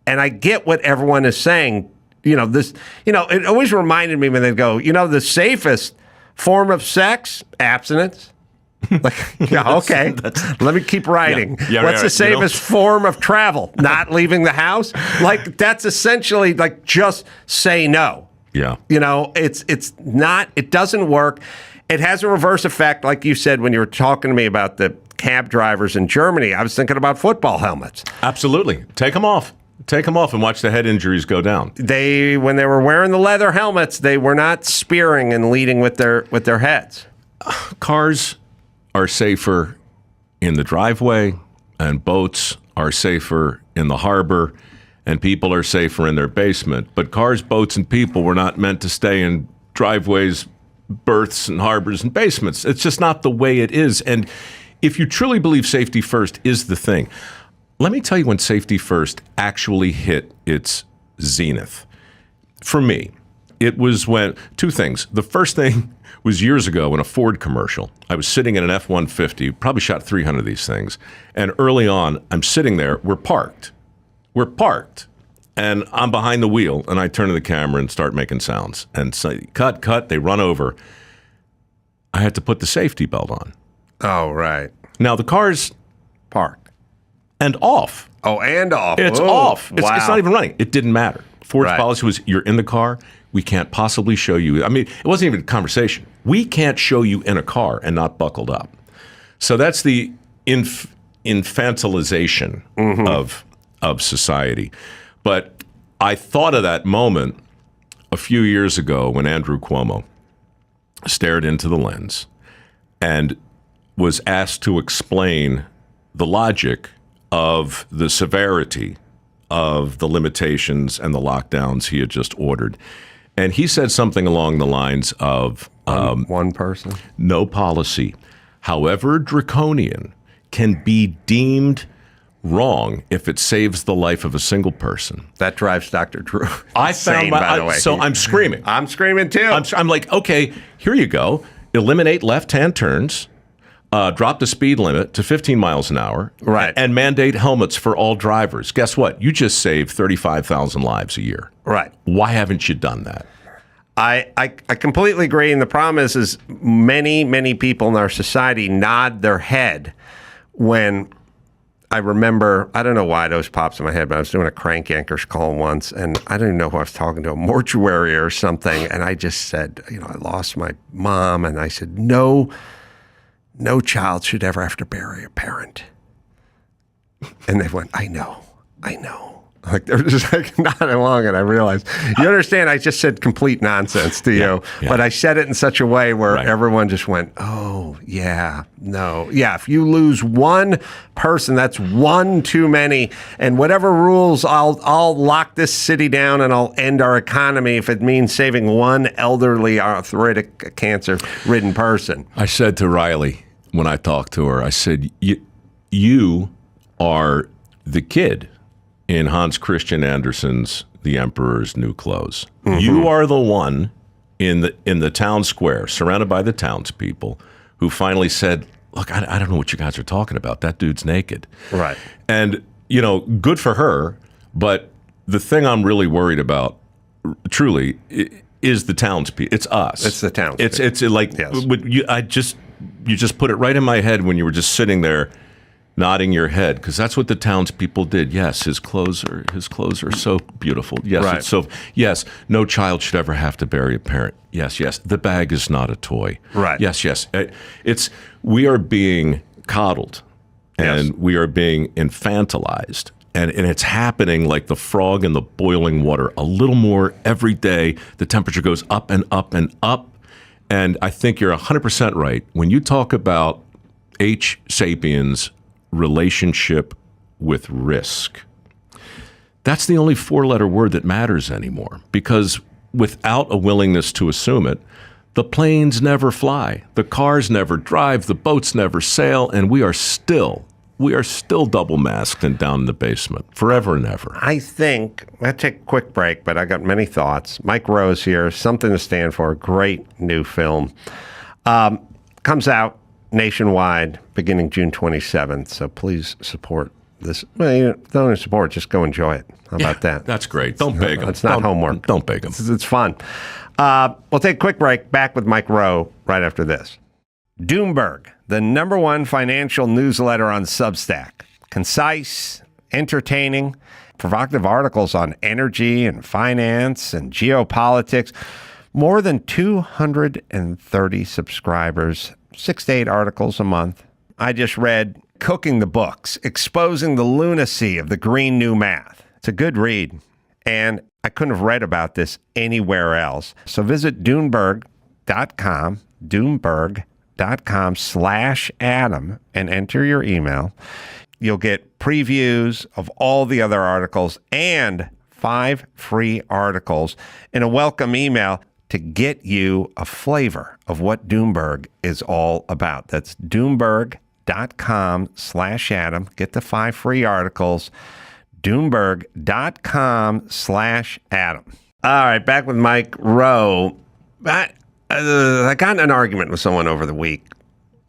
I get what everyone is saying. It always reminded me when they go, the safest form of sex, abstinence. Like, yeah, okay. Let me keep writing. What's the safest form of travel? Not leaving the house? Like, that's essentially like just say no. Yeah. It's not, it doesn't work. It has a reverse effect, like you said when you were talking to me about the cab drivers in Germany. I was thinking about football helmets. Absolutely. Take them off. Take them off and watch the head injuries go down. When they were wearing the leather helmets, they were not spearing and leading with their heads. Cars are safer in the driveway, and boats are safer in the harbor, and people are safer in their basement. But cars, boats, and people were not meant to stay in driveways, berths, and harbors and basements. It's just not the way it is. And if you truly believe safety first is the thing, let me tell you when safety first actually hit its zenith. For me, it was when two things. The first thing was years ago in a Ford commercial. I was sitting in an F-150, probably shot 300 of these things. And early on, I'm sitting there. We're parked. And I'm behind the wheel. And I turn to the camera and start making sounds. And say, cut. They run over. I had to put the safety belt on. Oh, right. Now, the car's parked. And off. Oh, and off. It's off. It's not even running. It didn't matter. Ford's policy was, you're in the car. We can't possibly show you. I mean, it wasn't even a conversation. We can't show you in a car and not buckled up. So that's the infantilization of society. But I thought of that moment a few years ago when Andrew Cuomo stared into the lens and was asked to explain the logic of the severity of the limitations and the lockdowns he had just ordered. And he said something along the lines of one person. No policy, however draconian, can be deemed wrong if it saves the life of a single person. That drives Dr. Drew. I found by the way. So I'm screaming. I'm screaming too. I'm like, okay, here you go. Eliminate left-hand turns. Drop the speed limit to 15 miles an hour, right, and mandate helmets for all drivers. Guess what? You just saved 35,000 lives a year. Right. Why haven't you done that? I completely agree. And the problem is many people in our society nod their head when I remember, I don't know why those pops in my head, but I was doing a crank yankers call once, and I don't even know who I was talking to, a mortuary or something. And I just said, I lost my mom. And I said, no child should ever have to bury a parent. And they went, I know. Like, they're just like nodding along, and I realized, you understand, I just said complete nonsense to you, but I said it in such a way where everyone just went, oh, yeah, no. Yeah, if you lose one person, that's one too many, and whatever rules, I'll lock this city down and I'll end our economy if it means saving one elderly, arthritic, cancer-ridden person. I said to Riley when I talked to her, I said, you are the kid in Hans Christian Andersen's The Emperor's New Clothes. Mm-hmm. You are the one in the town square, surrounded by the townspeople, who finally said, look, I don't know what you guys are talking about. That dude's naked. Right. And, good for her, but the thing I'm really worried about, truly, is the townspeople. It's us. It's the townspeople. It's like, yes. You just put it right in my head when you were just sitting there nodding your head, because that's what the townspeople did. Yes, his clothes are so beautiful. Yes, right. It's so. Yes, no child should ever have to bury a parent. Yes, the bag is not a toy. Right. Yes. We are being coddled, and we are being infantilized, and it's happening like the frog in the boiling water. A little more every day. The temperature goes up and up and up, and I think you're 100% right when you talk about H. sapiens' relationship with risk. That's the only four-letter word that matters anymore, because without a willingness to assume it, the planes never fly, the cars never drive, the boats never sail, and we are still double masked and down in the basement forever and ever. I think, I'll take a quick break, but I got many thoughts. Mike Rowe's here, Something to Stand For, great new film. Comes out nationwide beginning June 27th, so please support this. Well, don't even support, just go enjoy it. How about that? That's great. Don't beg them. It's not homework. Don't beg them. It's fun. We'll take a quick break. Back with Mike Rowe right after this. Doomberg, the #1 financial newsletter on Substack. Concise, entertaining, provocative articles on energy and finance and geopolitics. More than 230 subscribers, 6 to 8 articles a month. I just read Cooking the Books, Exposing the Lunacy of the Green New Math. It's a good read, and I couldn't have read about this anywhere else. So visit Doomberg.com, Doomberg.com/Adam, and enter your email. You'll get previews of all the other articles and 5 free articles in a welcome email to get you a flavor of what Doomberg is all about. That's Doomberg.com/Adam. Get the 5 free articles. Doomberg.com/Adam. All right, back with Mike Rowe. I got in an argument with someone over the week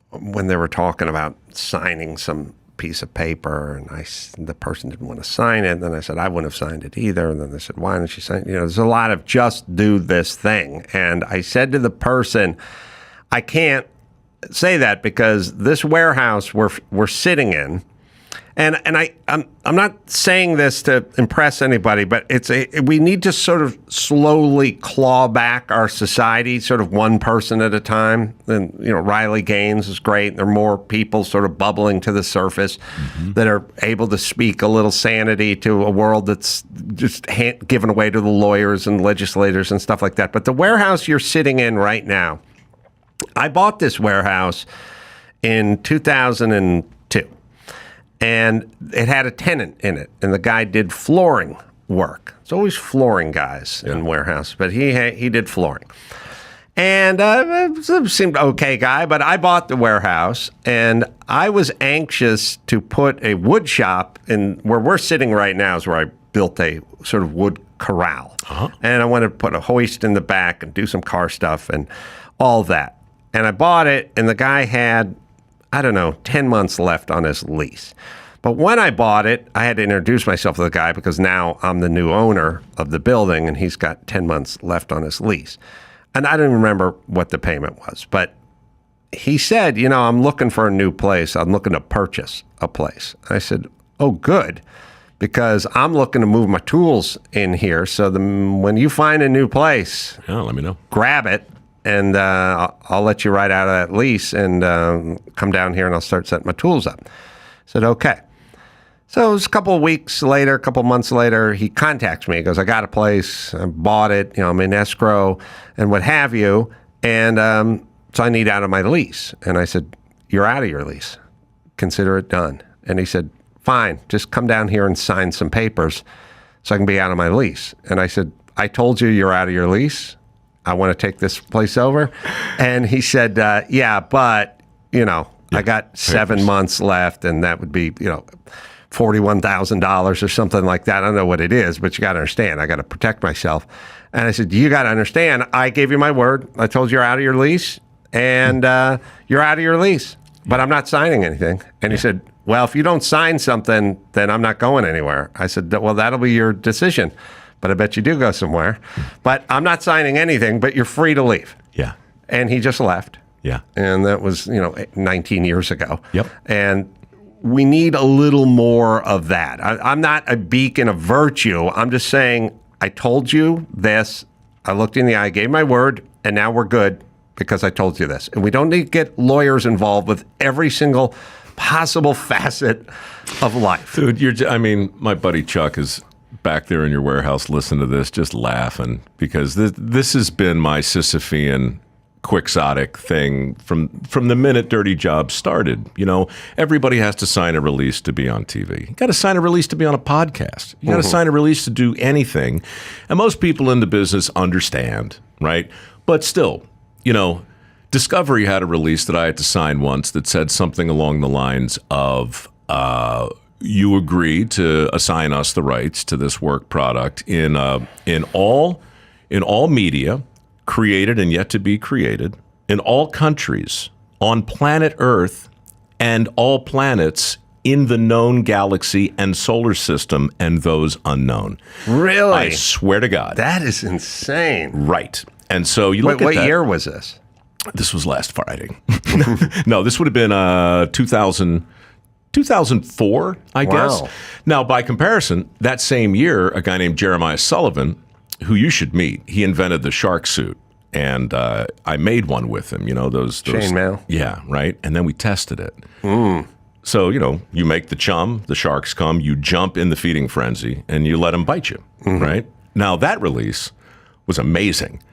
when they were talking about signing some piece of paper, and the person didn't want to sign it. And then I said, I wouldn't have signed it either. And then they said, why don't you sign it? There's a lot of just do this thing. And I said to the person, I can't say that because this warehouse we're sitting in, and I'm not saying this to impress anybody, but we need to sort of slowly claw back our society, sort of one person at a time. And Riley Gaines is great. There are more people sort of bubbling to the surface that are able to speak a little sanity to a world that's just given away to the lawyers and legislators and stuff like that. But the warehouse you're sitting in right now, I bought this warehouse in 2002. And it had a tenant in it, and the guy did flooring work. It's always flooring guys in warehouse, but he did flooring. And it seemed okay guy, but I bought the warehouse, and I was anxious to put a wood shop in where we're sitting right now is where I built a sort of wood corral. And I wanted to put a hoist in the back and do some car stuff and all that. And I bought it, and the guy had 10 months left on his lease. But when I bought it, I had to introduce myself to the guy because now I'm the new owner of the building and he's got 10 months left on his lease. And I don't remember what the payment was, but he said, I'm looking for a new place. I'm looking to purchase a place. I said, oh, good, because I'm looking to move my tools in here. So when you find a new place, let me know. Grab it. And I'll let you right out of that lease and come down here and I'll start setting my tools up. I said, okay. So it was a couple of weeks later, a couple of months later, he contacts me. He goes, I got a place. I bought it. I'm in escrow and what have you. And so I need out of my lease. And I said, you're out of your lease. Consider it done. And he said, fine, just come down here and sign some papers so I can be out of my lease. And I said, I told you you're out of your lease. I want to take this place over. And he said, yeah, but, I got 7 months left and that would be, $41,000 or something like that. I don't know what it is, but you got to understand, I got to protect myself. And I said, you got to understand, I gave you my word. I told you you're out of your lease and you're out of your lease, but I'm not signing anything. And he said, well, if you don't sign something, then I'm not going anywhere. I said, well, that'll be your decision. But I bet you do go somewhere. But I'm not signing anything, but you're free to leave. Yeah. And he just left. Yeah. And that was, 19 years ago. Yep. And we need a little more of that. I'm not a beacon of virtue. I'm just saying, I told you this. I looked in the eye, gave my word, and now we're good because I told you this. And we don't need to get lawyers involved with every single possible facet of life. Dude, my buddy Chuck is back there in your warehouse listening to this, just laughing because this has been my Sisyphean quixotic thing from the minute Dirty Jobs started. Everybody has to sign a release to be on TV. You got to sign a release to be on a podcast. You got to sign a release to do anything. And most people in the business understand, right? But still, Discovery had a release that I had to sign once that said something along the lines of, you agree to assign us the rights to this work product in all media created and yet to be created in all countries on planet Earth and all planets in the known galaxy and solar system and those unknown. Really? I swear to God. That is insane. Right. And so you look at what that. year was this? This was last Friday. No, this would have been 2004, I guess. Wow. Now, by comparison, that same year, a guy named Jeremiah Sullivan, who you should meet, he invented the shark suit. And I made one with him, those chainmail. Yeah, right. And then we tested it. So, you make the chum, the sharks come, you jump in the feeding frenzy, and you let them bite you, right? Now, that release was amazing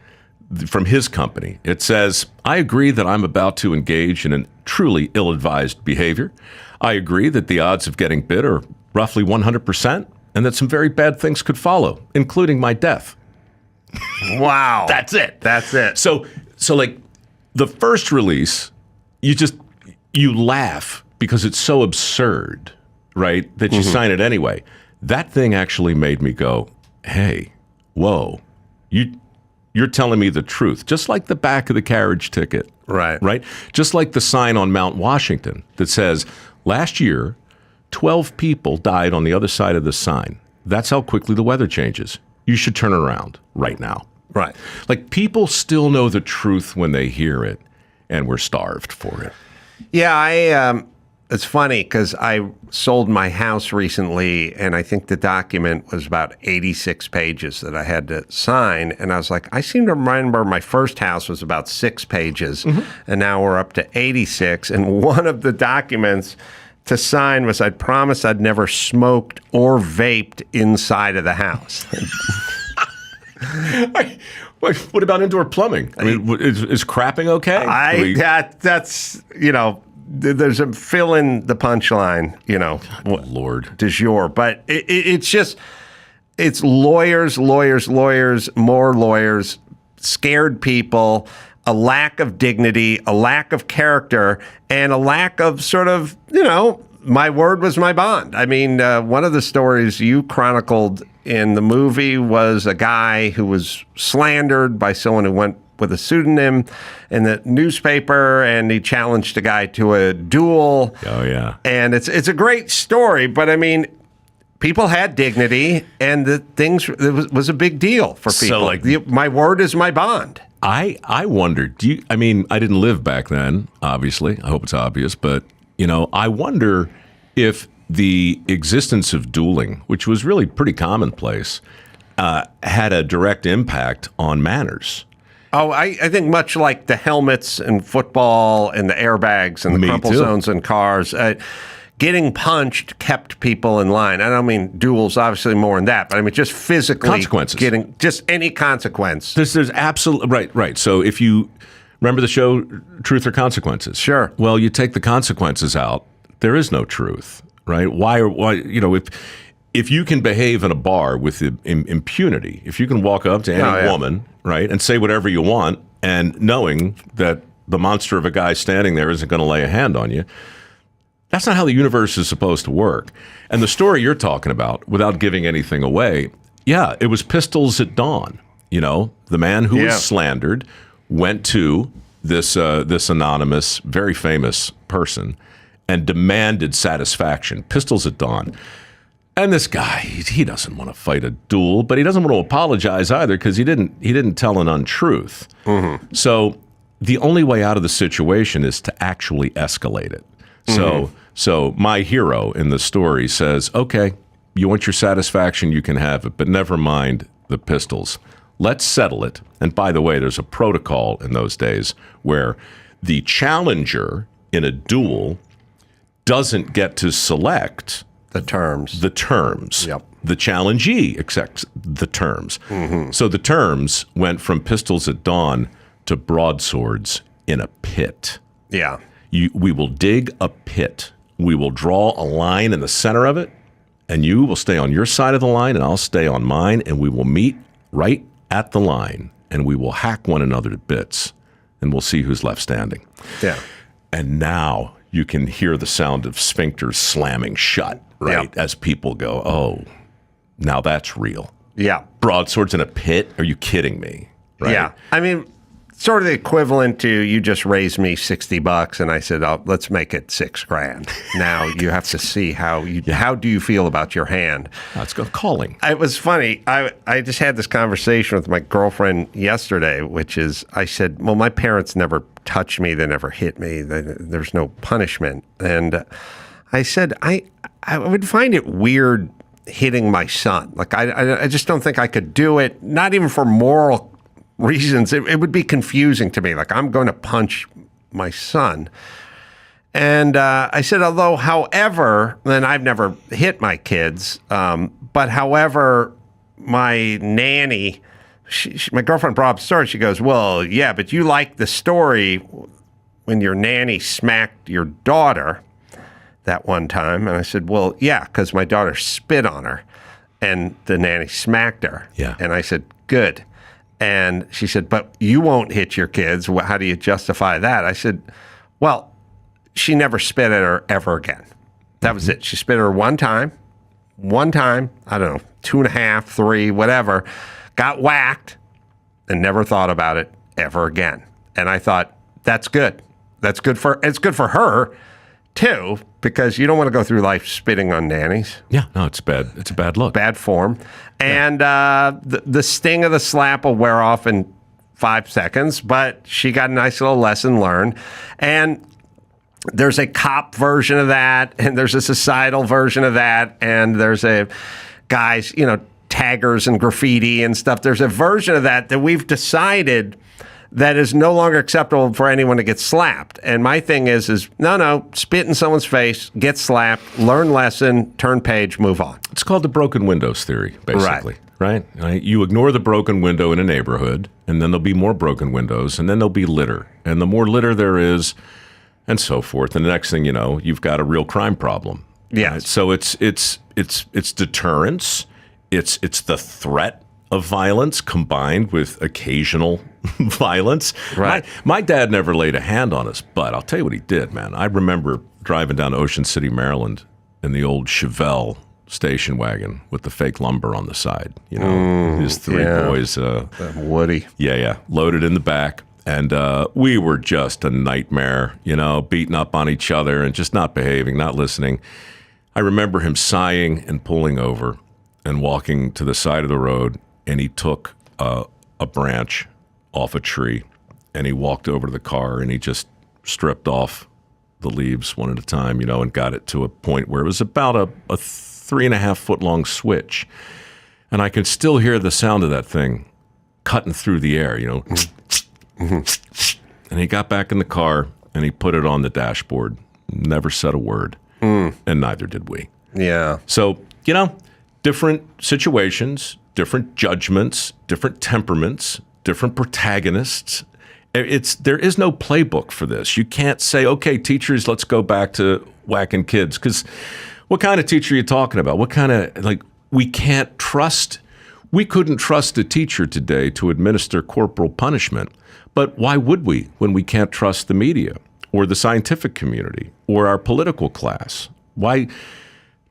from his company. It says, I agree that I'm about to engage in a truly ill-advised behavior. I agree that the odds of getting bit are roughly 100%, and that some very bad things could follow, including my death. Wow. That's it. That's it. So like the first release, you laugh because it's so absurd, right? That you sign it anyway. That thing actually made me go, hey, whoa, you're telling me the truth. Just like the back of the carriage ticket. Right. Right? Just like the sign on Mount Washington that says, last year, 12 people died on the other side of the sign. That's how quickly the weather changes. You should turn around right now. Right. Like, people still know the truth when they hear it, and we're starved for it. Yeah, it's funny because I sold my house recently, and I think the document was about 86 pages that I had to sign. And I was like, I seem to remember my first house was about 6 pages, and now we're up to 86. And one of the documents to sign was I'd promised I'd never smoked or vaped inside of the house. What about indoor plumbing? I mean, is crapping okay? That's there's a fill in the punchline, God, Lord, du jour. But it's just, it's lawyers, more lawyers, scared people, a lack of dignity, a lack of character, and a lack of sort of, my word was my bond. I mean, one of the stories you chronicled in the movie was a guy who was slandered by someone who went with a pseudonym in the newspaper, and he challenged a guy to a duel. Oh, yeah. And it's a great story, but I mean, people had dignity, and it was a big deal for people. So, my word is my bond. I wondered, I didn't live back then, obviously. I hope it's obvious, but, I wonder if the existence of dueling, which was really pretty commonplace, had a direct impact on manners. Oh, I think much like the helmets in football and the airbags and the crumple zones in cars, getting punched kept people in line. I don't mean duels, obviously more than that, but I mean just physically consequences. Getting just any consequence. There's absolutely right. So if you remember the show Truth or Consequences, sure. Well, you take the consequences out, there is no truth, right? Why? If you can behave in a bar with impunity, if you can walk up to any woman, right, and say whatever you want, and knowing that the monster of a guy standing there isn't going to lay a hand on you, that's not how the universe is supposed to work. And the story you're talking about, without giving anything away, it was pistols at dawn. The man who was slandered went to this anonymous, very famous person and demanded satisfaction. Pistols at dawn. And this guy, he doesn't want to fight a duel, but he doesn't want to apologize either because he didn't tell an untruth. So the only way out of the situation is to actually escalate it. So my hero in the story says, okay, you want your satisfaction, you can have it, but never mind the pistols. Let's settle it. And by the way, there's a protocol in those days where the challenger in a duel doesn't get to select the terms. Yep. The challengee accepts the terms. So the terms went from pistols at dawn to broadswords in a pit. Yeah. We will dig a pit. We will draw a line in the center of it, and you will stay on your side of the line, and I'll stay on mine, and we will meet right at the line, and we will hack one another to bits, and we'll see who's left standing. Yeah. And now you can hear the sound of sphincters slamming shut, right? As people go, oh, now that's real. Yeah. Broadswords in a pit? Are you kidding me? Right? Yeah. I mean, sort of the equivalent to you just raised me $60, and I said, let's make it $6,000. Now you have to see how do you feel about your hand? That's calling. It was funny. I just had this conversation with my girlfriend yesterday, which is I said, well, my parents never touched me. They never hit me. There's no punishment. And I said, I would find it weird hitting my son. Like, I just don't think I could do it, not even for moral reasons. It would be confusing to me. Like, I'm going to punch my son. And I said, however, then I've never hit my kids, but however, my nanny, my girlfriend brought up a story. She goes, well, yeah, but you like the story when your nanny smacked your daughter that one time. And I said, well, yeah, because my daughter spit on her and the nanny smacked her. Yeah. And I said, good. And she said, but you won't hit your kids. How do you justify that? I said, well, she never spit at her ever again. That was it. She spit at her one time, I don't know, 2.5, 3, whatever, got whacked and never thought about it ever again. And I thought, that's good. It's good for her too, because you don't want to go through life spitting on nannies. Yeah, no, it's bad. It's a bad look. Bad form. And the sting of the slap will wear off in 5 seconds, but she got a nice little lesson learned. And there's a cop version of that, and there's a societal version of that, and there's a guys, taggers and graffiti and stuff. There's a version of that we've decided that is no longer acceptable for anyone to get slapped. And my thing is no, spit in someone's face, get slapped, learn lesson, turn page, move on. It's called the broken windows theory, basically, right? You ignore the broken window in a neighborhood, and then there'll be more broken windows, and then there'll be litter. And the more litter there is, and so forth. And the next thing you know, you've got a real crime problem. Yeah. Right? So it's deterrence. It's the threat of violence combined with occasional violence. Right. My dad never laid a hand on us, but I'll tell you what he did, man. I remember driving down to Ocean City, Maryland, in the old Chevelle station wagon with the fake lumber on the side. His three boys. Woody. Yeah, loaded in the back. And we were just a nightmare, beating up on each other and just not behaving, not listening. I remember him sighing and pulling over and walking to the side of the road, and he took a branch off a tree, and he walked over to the car, and he just stripped off the leaves one at a time, and got it to a point where it was about a 3.5 foot long switch. And I could still hear the sound of that thing cutting through the air, And he got back in the car, and he put it on the dashboard. Never said a word, and neither did we. Yeah. So, different situations, different judgments, different temperaments, different protagonists. There is no playbook for this. You can't say, okay, teachers, let's go back to whacking kids. Because what kind of teacher are you talking about? What kind of, we couldn't trust a teacher today to administer corporal punishment. But why would we when we can't trust the media or the scientific community or our political class? Why?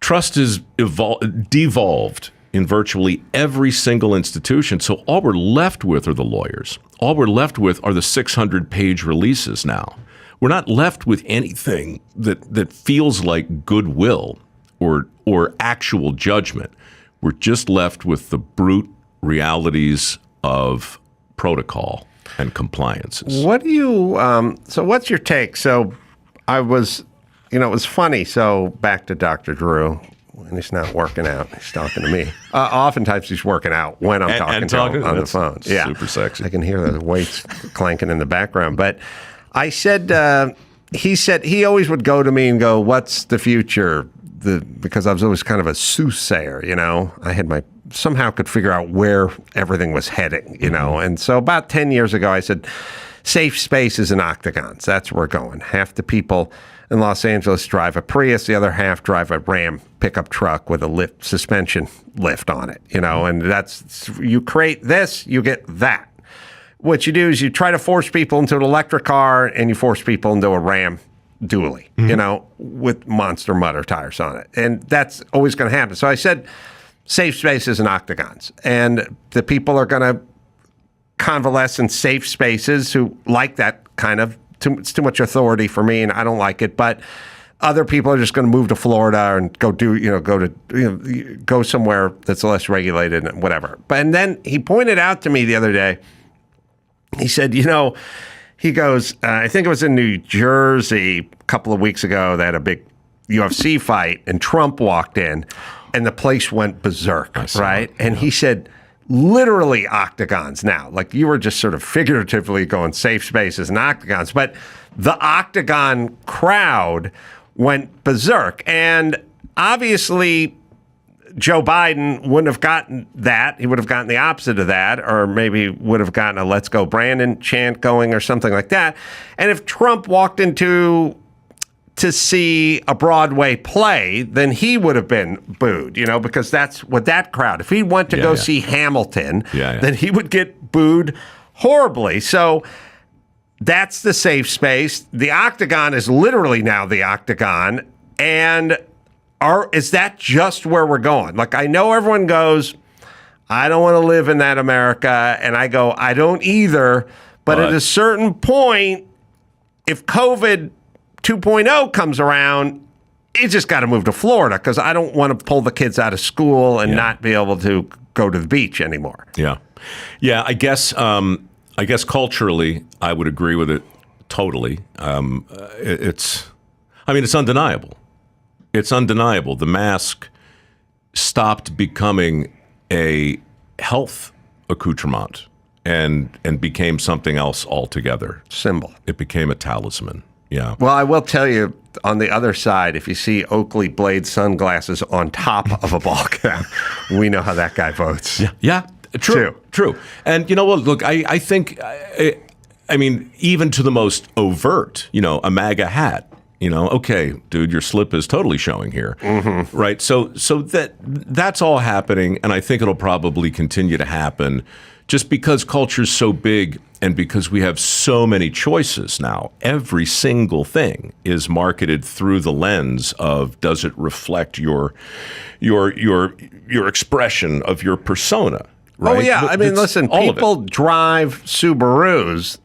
Trust is devolved in virtually every single institution. So all we're left with are the lawyers. All we're left with are the 600-page releases now. We're not left with anything that feels like goodwill or actual judgment. We're just left with the brute realities of protocol and compliances. What do you, so what's your take? So I was, it was funny. So back to Dr. Drew, when he's not working out, he's talking to me. Oftentimes he's working out when I'm talking to him on the phone. Yeah. Super sexy. I can hear the weights clanking in the background. But I said, he said he always would go to me and go, what's the future? Because I was always kind of a soothsayer, I somehow could figure out where everything was heading, And so about 10 years ago, I said, safe spaces and octagons. That's where we're going. Half the people in Los Angeles drive a Prius. The other half drive a Ram pickup truck with a suspension lift on it, And you create this, you get that. What you do is you try to force people into an electric car and you force people into a Ram dually, with monster mutter tires on it. And that's always going to happen. So I said, safe spaces and octagons. And the people are going to convalescent safe spaces who like that kind of. It's too much authority for me, and I don't like it. But other people are just going to move to Florida and go somewhere that's less regulated and whatever. And then he pointed out to me the other day. He said, he goes, I think it was in New Jersey a couple of weeks ago. They had a big UFC fight, and Trump walked in, and the place went berserk, right? And he said, literally octagons now. Like you were just sort of figuratively going safe spaces and octagons, but the octagon crowd went berserk. And obviously, Joe Biden wouldn't have gotten that. He would have gotten the opposite of that, or maybe would have gotten a "Let's Go Brandon" chant going or something like that. And if Trump walked into to see a Broadway play, then he would have been booed, because that's what that crowd. If he went to go see Hamilton, then he would get booed horribly. So that's the safe space. The octagon is literally now the octagon. And is that just where we're going? Like, I know everyone goes, I don't want to live in that America. And I go, I don't either. But at a certain point, if COVID 2.0 comes around, you just got to move to Florida, because I don't want to pull the kids out of school and not be able to go to the beach anymore. Yeah. I guess culturally, I would agree with it totally. It's undeniable. It's undeniable. The mask stopped becoming a health accoutrement and became something else altogether. Symbol. It became a talisman. Yeah. Well, I will tell you, on the other side, if you see Oakley Blade sunglasses on top of a ball cap, we know how that guy votes. Yeah. True. And you know what? Look, I think, even to the most overt, a MAGA hat. Okay, dude, your slip is totally showing here, right? So that's all happening, and I think it'll probably continue to happen, just because culture's so big and because we have so many choices now. Every single thing is marketed through the lens of, does it reflect your expression of your persona? Right? Oh yeah, listen, people drive Subarus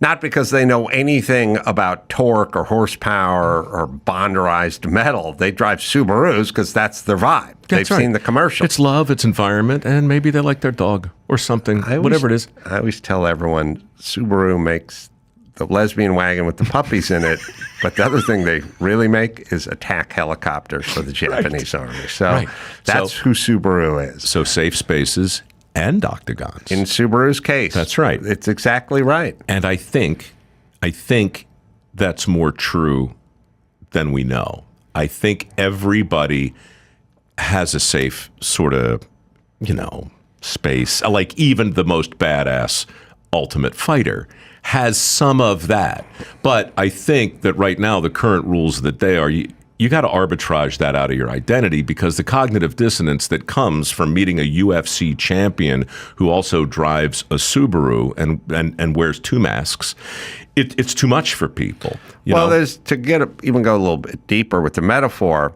not because they know anything about torque or horsepower or bonderized metal. They drive Subarus because that's their vibe. They've seen the commercial. It's love, it's environment, and maybe they like their dog or something, whatever it is. I always tell everyone, Subaru makes the lesbian wagon with the puppies in it, but the other thing they really make is attack helicopters for the Japanese army. So that's who Subaru is. So safe spaces and octagons. In Subaru's case. That's right. It's exactly right. And I think that's more true than we know. I think everybody has a safe sort of, space. Like even the most badass ultimate fighter has some of that. But I think that right now the current rules of the day are you got to arbitrage that out of your identity, because the cognitive dissonance that comes from meeting a UFC champion who also drives a Subaru and wears two masks, it's too much for people. There's even go a little bit deeper with the metaphor.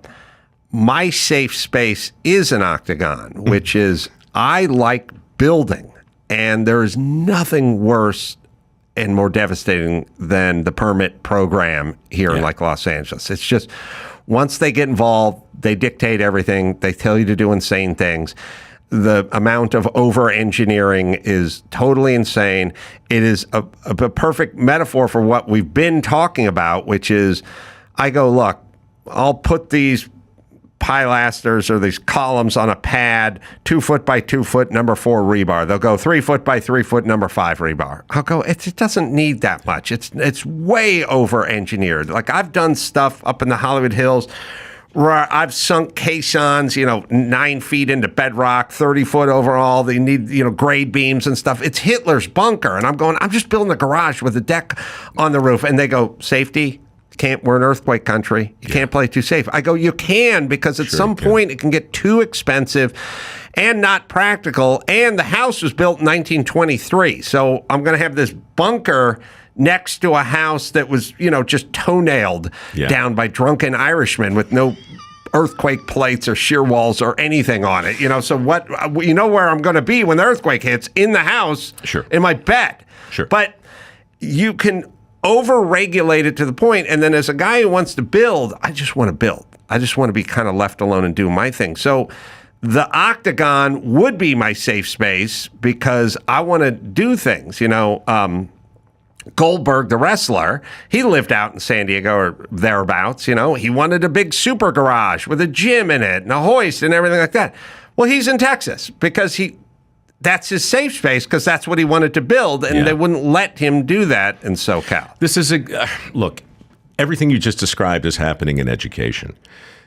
My safe space is an octagon, which is, I like building, and there is nothing worse and more devastating than the permit program here in Los Angeles. It's just, once they get involved, they dictate everything. They tell you to do insane things. The amount of over-engineering is totally insane. It is a perfect metaphor for what we've been talking about, which is, I go, look, I'll put these pilasters or these columns on a pad, 2 foot by 2 foot, number 4 rebar. They'll go 3 foot by 3 foot, number 5 rebar. I'll go, it doesn't need that much. It's way over engineered. Like, I've done stuff up in the Hollywood Hills where I've sunk caissons, 9 feet into bedrock, 30 foot overall. They need, grade beams and stuff. It's Hitler's bunker. And I'm just building a garage with a deck on the roof. And they go, safety? We're an earthquake country. You can't play too safe. I go, you can, because at some point it can get too expensive and not practical. And the house was built in 1923. So I'm going to have this bunker next to a house that was, just toenailed down by drunken Irishmen with no earthquake plates or shear walls or anything on it. So what? Where I'm going to be when the earthquake hits? In the house, Sure. in my bed. Sure. But you can over-regulate it to the point, and then as a guy who wants to build, I just want to build. I just want to be kind of left alone and do my thing. So the octagon would be my safe space because I want to do things. Goldberg, the wrestler, he lived out in San Diego or thereabouts. He wanted a big super garage with a gym in it and a hoist and everything like that. Well, he's in Texas because that's his safe space because that's what he wanted to build, and they wouldn't let him do that in SoCal. This is look, everything you just described is happening in education.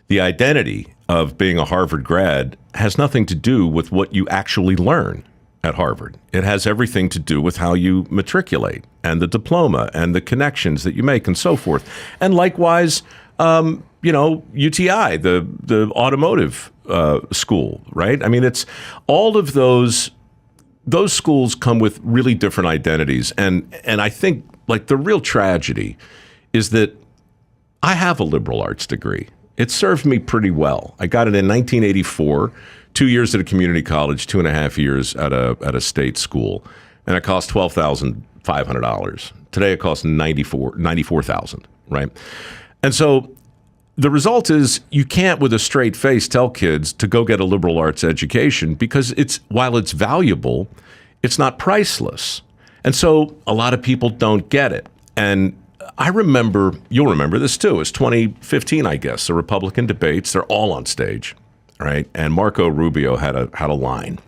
The identity of being a Harvard grad has nothing to do with what you actually learn at Harvard. It has everything to do with how you matriculate and the diploma and the connections that you make and so forth. And likewise, UTI, the automotive school, right? I mean, it's all of those schools come with really different identities. And I think like the real tragedy is that I have a liberal arts degree. It served me pretty well. I got it in 1984, 2 years at a community college, 2.5 years at a state school, and it cost $12,500. Today it costs $94,000, right? And so the result is you can't, with a straight face, tell kids to go get a liberal arts education because while it's valuable, it's not priceless. And so a lot of people don't get it. And I remember, you'll remember this too, it's 2015, I guess, the Republican debates, they're all on stage, right? And Marco Rubio had a line.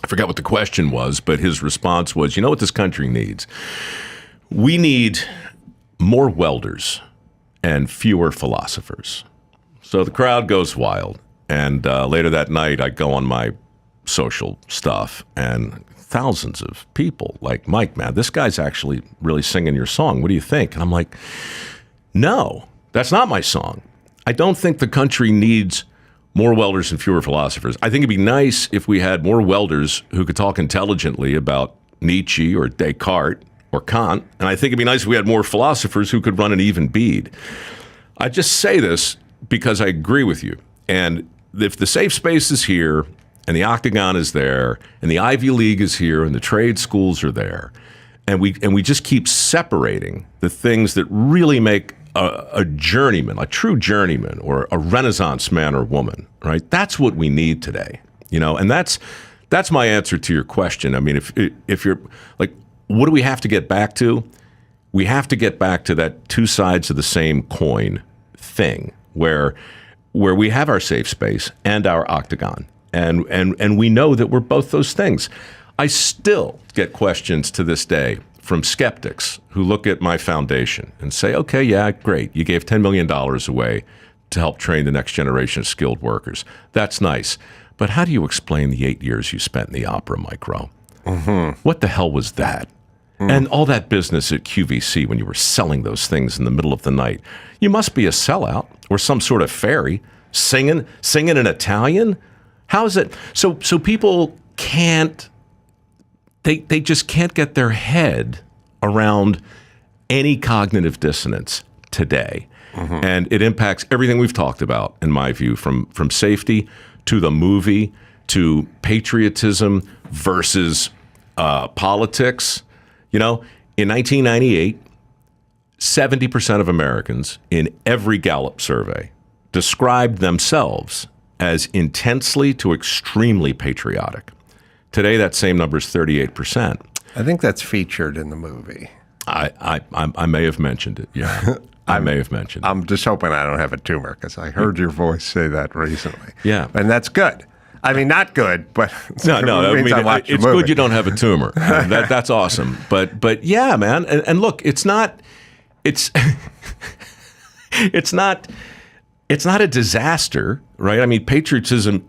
I forgot what the question was, but his response was, you know what this country needs? We need more welders and fewer philosophers. So the crowd goes wild. And later that night, I go on my social stuff, and thousands of people like, Mike, man, this guy's actually really singing your song. What do you think? And I'm like, no, that's not my song. I don't think the country needs more welders and fewer philosophers. I think it'd be nice if we had more welders who could talk intelligently about Nietzsche or Descartes or Kant. And I think it'd be nice if we had more philosophers who could run an even bead. I just say this because I agree with you. And if the safe space is here, and the octagon is there, and the Ivy League is here, and the trade schools are there, and we just keep separating the things that really make a journeyman, a true journeyman, or a Renaissance man or woman, right? That's what we need today, and that's my answer to your question. I mean, if you're like, what do we have to get back to? We have to get back to that two sides of the same coin thing, where we have our safe space and our octagon. And we know that we're both those things. I still get questions to this day from skeptics who look at my foundation and say, okay, yeah, great. You gave $10 million away to help train the next generation of skilled workers. That's nice. But how do you explain the 8 years you spent in the opera, Mike Rowe? Mm-hmm. What the hell was that? And all that business at QVC when you were selling those things in the middle of the night. You must be a sellout or some sort of fairy singing in Italian. How is it? So people can't, they just can't get their head around any cognitive dissonance today. Mm-hmm. And it impacts everything we've talked about, in my view, from safety to the movie to patriotism versus politics. In 1998, 70% of Americans in every Gallup survey described themselves as intensely to extremely patriotic. Today, that same number is 38%. I think that's featured in the movie. I may have mentioned it, yeah. I may have mentioned it. I'm just hoping I don't have a tumor, because I heard your voice say that recently. Yeah. And that's good. I mean, not good, but no. I mean, it's good you don't have a tumor. That's awesome. But yeah, man. And look, it's not a disaster, right? I mean, patriotism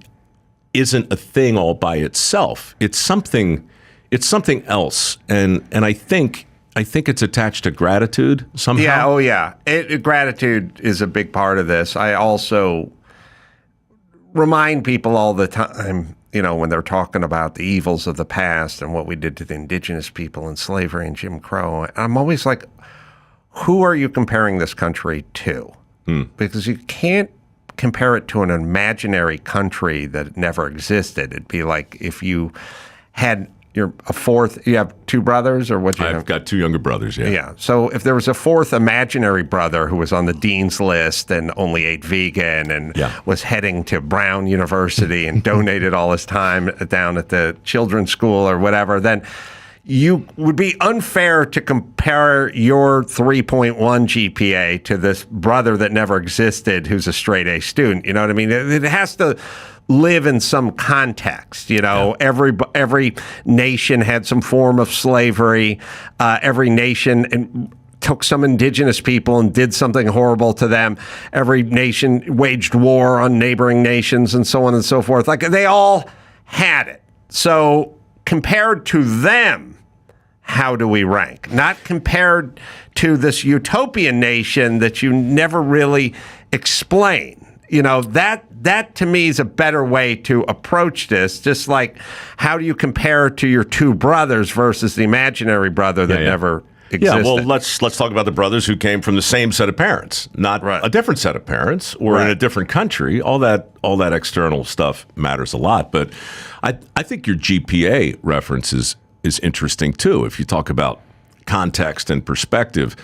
isn't a thing all by itself. It's something else, and I think it's attached to gratitude somehow. Yeah. Oh, yeah. Gratitude is a big part of this. I also remind people all the time, when they're talking about the evils of the past and what we did to the indigenous people and slavery and Jim Crow. I'm always like, who are you comparing this country to? Because you can't compare it to an imaginary country that never existed. It'd be like if you had you have two brothers, or what? I've got two younger brothers, yeah. Yeah. So if there was a fourth imaginary brother who was on the dean's list and only ate vegan and was heading to Brown University and donated all his time down at the children's school or whatever, then you would be unfair to compare your 3.1 GPA to this brother that never existed who's a straight A student. You know what I mean? It has to live in some context. Every nation had some form of slavery. Every nation took some indigenous people and did something horrible to them. Every nation waged war on neighboring nations and so on and so forth. Like, they all had it. So compared to them, how do we rank? Not compared to this utopian nation that you never really explain. That to me is a better way to approach this. Just like, how do you compare to your two brothers versus the imaginary brother that never existed? Yeah, well, let's talk about the brothers who came from the same set of parents, not a different set of parents or in a different country. All that external stuff matters a lot. But I think your GPA reference is interesting too. If you talk about context and perspective,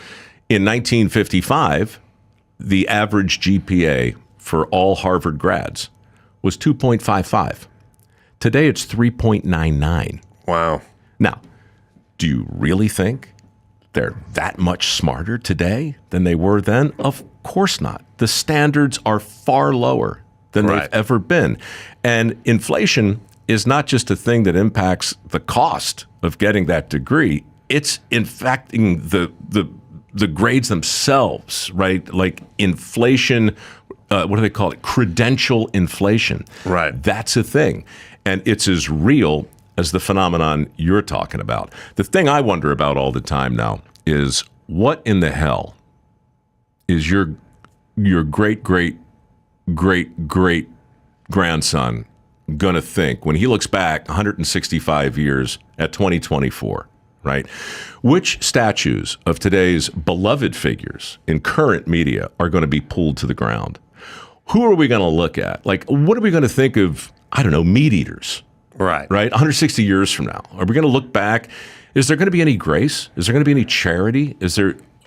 in 1955, the average GPA for all Harvard grads was 2.55. Today, it's 3.99. Wow. Now, do you really think they're that much smarter today than they were then? Of course not. The standards are far lower than they've ever been. And inflation is not just a thing that impacts the cost of getting that degree. It's infecting the grades themselves, right? Like inflation, what do they call it? Credential inflation. Right. That's a thing. And it's as real as the phenomenon you're talking about. The thing I wonder about all the time now is, what in the hell is your great grandson going to think when he looks back 165 years at 2024, right? Which statues of today's beloved figures in current media are going to be pulled to the ground? Who are we going to look at? Like, what are we going to think of, I don't know, meat eaters? Right. 160 years from now, are we going to look back? Is there going to be any grace? Is there going to be any charity?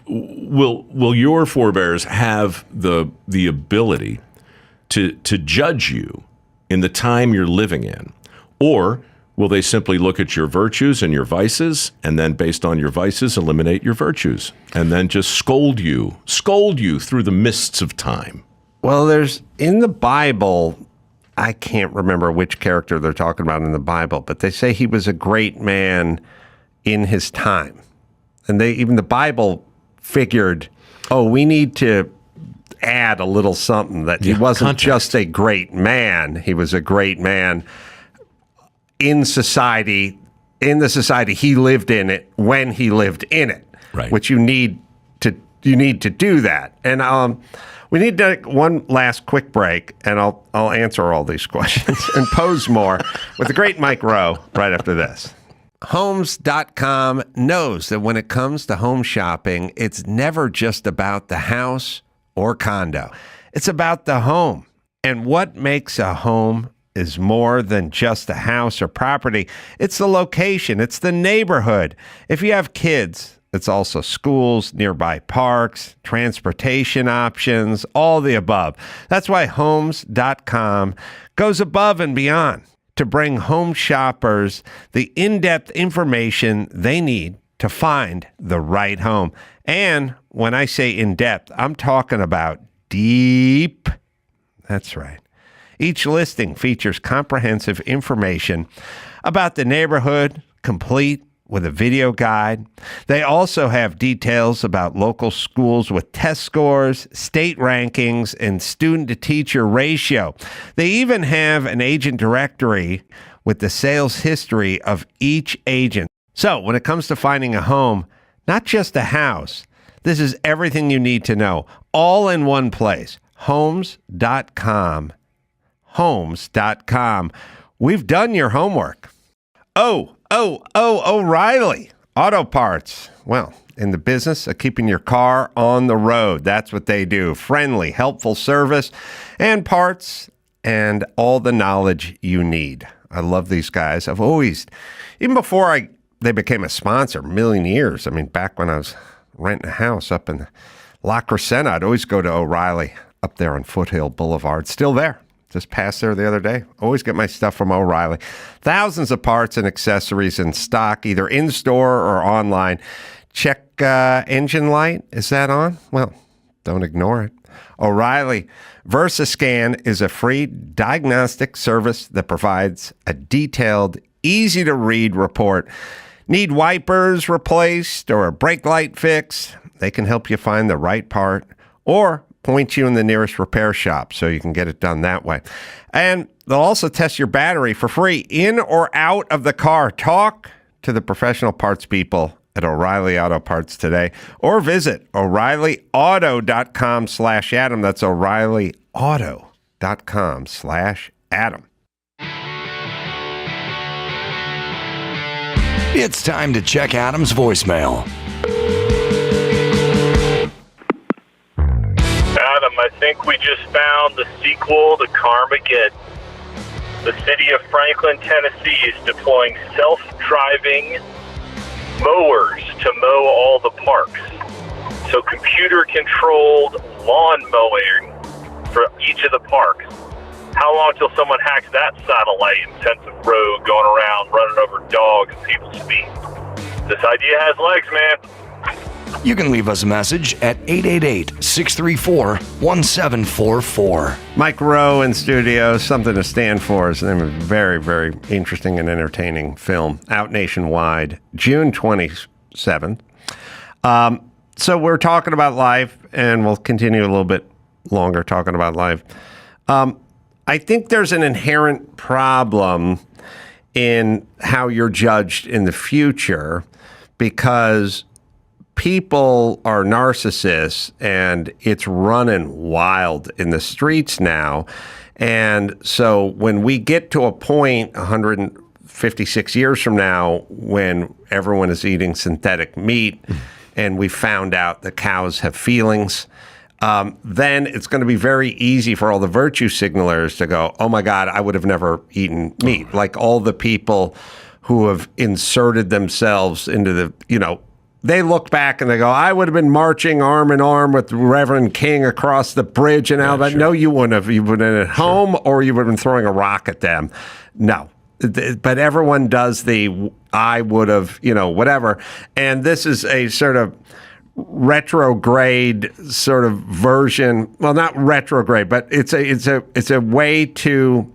Will your forebears have the ability to judge you in the time you're living in? Or will they simply look at your virtues and your vices, and then based on your vices, eliminate your virtues, and then just scold you through the mists of time? Well, there's, in the Bible, I can't remember which character they're talking about in the Bible, but they say he was a great man in his time. And even the Bible figured, we need to add a little something, that he wasn't just a great man. He was a great man in society, in the society he lived in it when he lived in it. Right. Which you need to do that. And we need to one last quick break, and I'll answer all these questions and pose more with the great Mike Rowe right after this. Homes.com knows that when it comes to home shopping, it's never just about the house or condo. It's about the home. And what makes a home is more than just a house or property. It's the location. It's the neighborhood. If you have kids, it's also schools, nearby parks, transportation options, all the above. That's why Homes.com goes above and beyond to bring home shoppers the in-depth information they need to find the right home. And when I say in-depth, I'm talking about deep. That's right. Each listing features comprehensive information about the neighborhood, complete with a video guide. They also have details about local schools with test scores, state rankings, and student-to-teacher ratio. They even have an agent directory with the sales history of each agent. So when it comes to finding a home, not just a house, this is everything you need to know, all in one place. Homes.com. Homes.com. We've done your homework. O'Reilly Auto parts. Well, in the business of keeping your car on the road. That's what they do. Friendly, helpful service and parts and all the knowledge you need. I love these guys. I've always, even before they became a sponsor, a million years. I mean, back when I was renting a house up in La Crescenta, I'd always go to O'Reilly up there on Foothill Boulevard. Still there. Just passed there the other day. Always get my stuff from O'Reilly. Thousands of parts and accessories in stock, either in-store or online. Check engine light. Is that on? Well, don't ignore it. O'Reilly VersaScan is a free diagnostic service that provides a detailed, easy-to-read report. Need wipers replaced or a brake light fix? They can help you find the right part or point you in the nearest repair shop so you can get it done that way. And they'll also test your battery for free in or out of the car. Talk to the professional parts people at O'Reilly Auto Parts today or visit O'ReillyAuto.com/Adam. That's O'ReillyAuto.com/Adam. It's time to check Adam's voicemail. Adam, I think we just found the sequel to Carmageddon. The city of Franklin, Tennessee is deploying self-driving mowers to mow all the parks. So computer-controlled lawn mowing for each of the parks. How long till someone hacks that satellite and sends a rogue going around running over dogs and people's feet? This idea has legs, man. You can leave us a message at 888-634-1744. Mike Rowe in studio, Something to Stand For is the name of a very, very interesting and entertaining film, out nationwide, June 27th. So we're talking about life, and we'll continue a little bit longer talking about life. I think there's an inherent problem in how you're judged in the future because people are narcissists and it's running wild in the streets now. And so when we get to a point 156 years from now when everyone is eating synthetic meat and we found out that cows have feelings, then it's going to be very easy for all the virtue signalers to go, oh my God, I would have never eaten meat. Like all the people who have inserted themselves into the, they look back and they go, I would have been marching arm in arm with Reverend King across the bridge and all that. Sure. No, you wouldn't have. You would have been at home or you would have been throwing a rock at them. No. But everyone does the I would have, whatever. And this is a sort of retrograde sort of version. Well, not retrograde, but it's a way to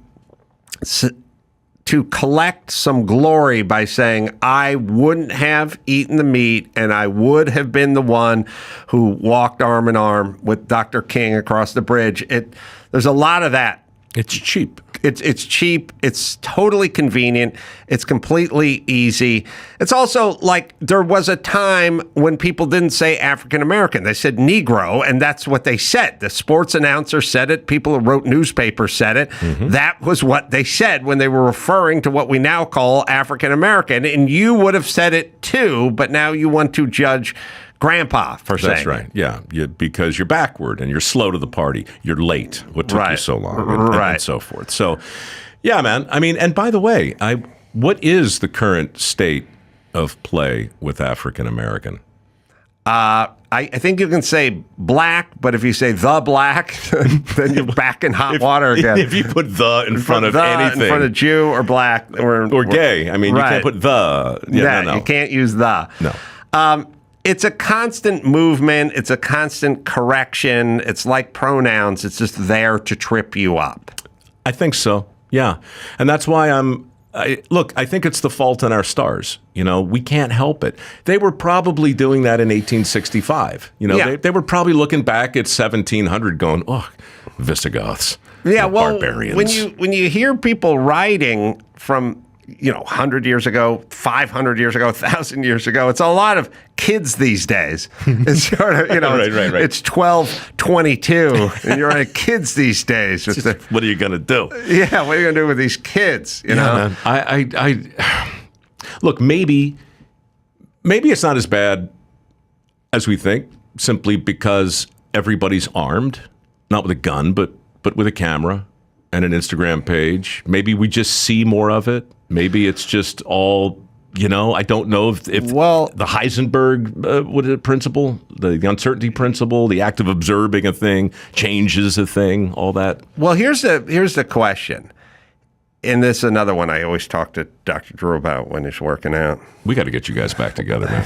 collect some glory by saying, I wouldn't have eaten the meat and I would have been the one who walked arm in arm with Dr. King across the bridge. There's a lot of that. It's cheap. It's cheap. It's totally convenient. It's completely easy. It's also like there was a time when people didn't say African American. They said Negro, and that's what they said. The sports announcer said it. People who wrote newspapers said it. Mm-hmm. That was what they said when they were referring to what we now call African American. And you would have said it too, but now you want to judge Grandpa for saying That's right. Yeah, because you're backward and you're slow to the party. You're late. What took you so long? And so forth. So, yeah, man. I mean, and by the way, what is the current state of play with African American? I think you can say black, but if you say the black, then you're back in hot water again. If you put the in front of anything. In front of Jew or black. Or gay. I mean, you can't put the. No. You can't use the. No. It's a constant movement. It's a constant correction. It's like pronouns. It's just there to trip you up. I think so. Yeah. And that's why I think it's the fault in our stars. We can't help it. They were probably doing that in 1865. They were probably looking back at 1700 going, oh, Visigoths. Yeah, well, barbarians. when you hear people writing from 100 years ago, 500 years ago, 1,000 years ago. It's a lot of kids these days. It's sort of, right. It's 12:22, and you're on kids these days. What are you going to do? Yeah, what are you going to do with these kids? Man. I look, maybe maybe it's not as bad as we think, simply because everybody's armed, not with a gun, but with a camera and an Instagram page. Maybe we just see more of it. Maybe it's just all, I don't know if the Heisenberg principle, the uncertainty principle, the act of observing a thing changes a thing, all that. Well, here's the question. And this is another one I always talk to Dr. Drew about when he's working out. We got to get you guys back together, man.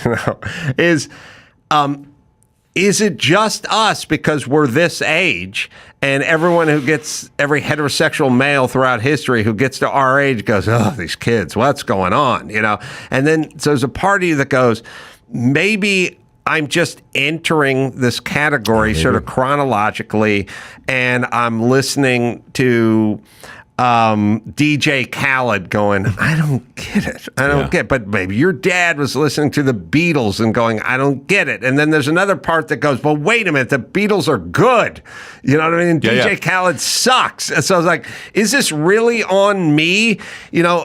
Is it just us because we're this age, and every heterosexual male throughout history who gets to our age goes, oh, these kids, what's going on? And then so there's a party that goes, maybe I'm just entering this category sort of chronologically, and I'm listening to DJ Khaled going, I don't get it. I don't get it. But maybe your dad was listening to the Beatles and going, I don't get it. And then there's another part that goes, well, wait a minute, the Beatles are good. You know what I mean? DJ Khaled sucks. And so I was like, is this really on me?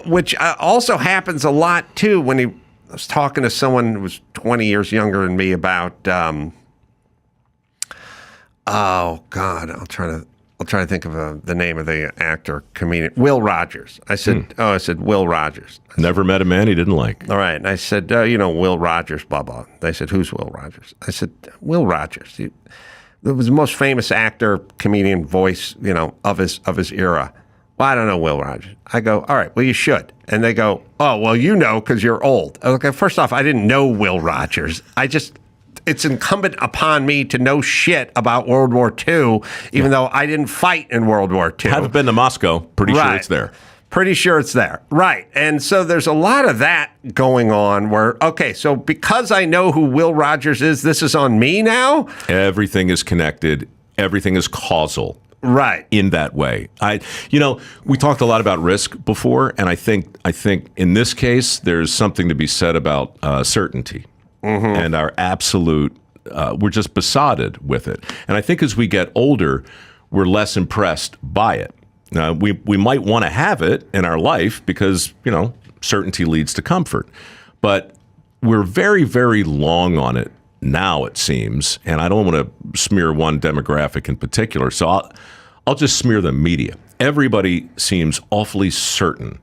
Which also happens a lot too when I was talking to someone who was 20 years younger than me about, oh God, I'll try to think of the name of the actor, comedian, Will Rogers. I said, Will Rogers. Never met a man he didn't like. All right. And I said, Will Rogers, blah, blah. They said, who's Will Rogers? I said, Will Rogers. He was the most famous actor, comedian, voice, of his era. Well, I don't know Will Rogers. I go, all right, well, you should. And they go, oh, well, because you're old. Okay, first off, I didn't know Will Rogers. It's incumbent upon me to know shit about World War II, even though I didn't fight in World War II. Haven't been to Moscow. Pretty sure it's there. Pretty sure it's there. Right. And so there's a lot of that going on where, okay, so because I know who Will Rogers is, this is on me now? Everything is connected. Everything is causal. Right. In that way. We talked a lot about risk before, and I think in this case, there's something to be said about certainty. Mm-hmm. And our absolute, we're just besotted with it. And I think as we get older, we're less impressed by it. Now, we might want to have it in our life because, certainty leads to comfort. But we're very, very long on it now, it seems. And I don't want to smear one demographic in particular. So I'll just smear the media. Everybody seems awfully certain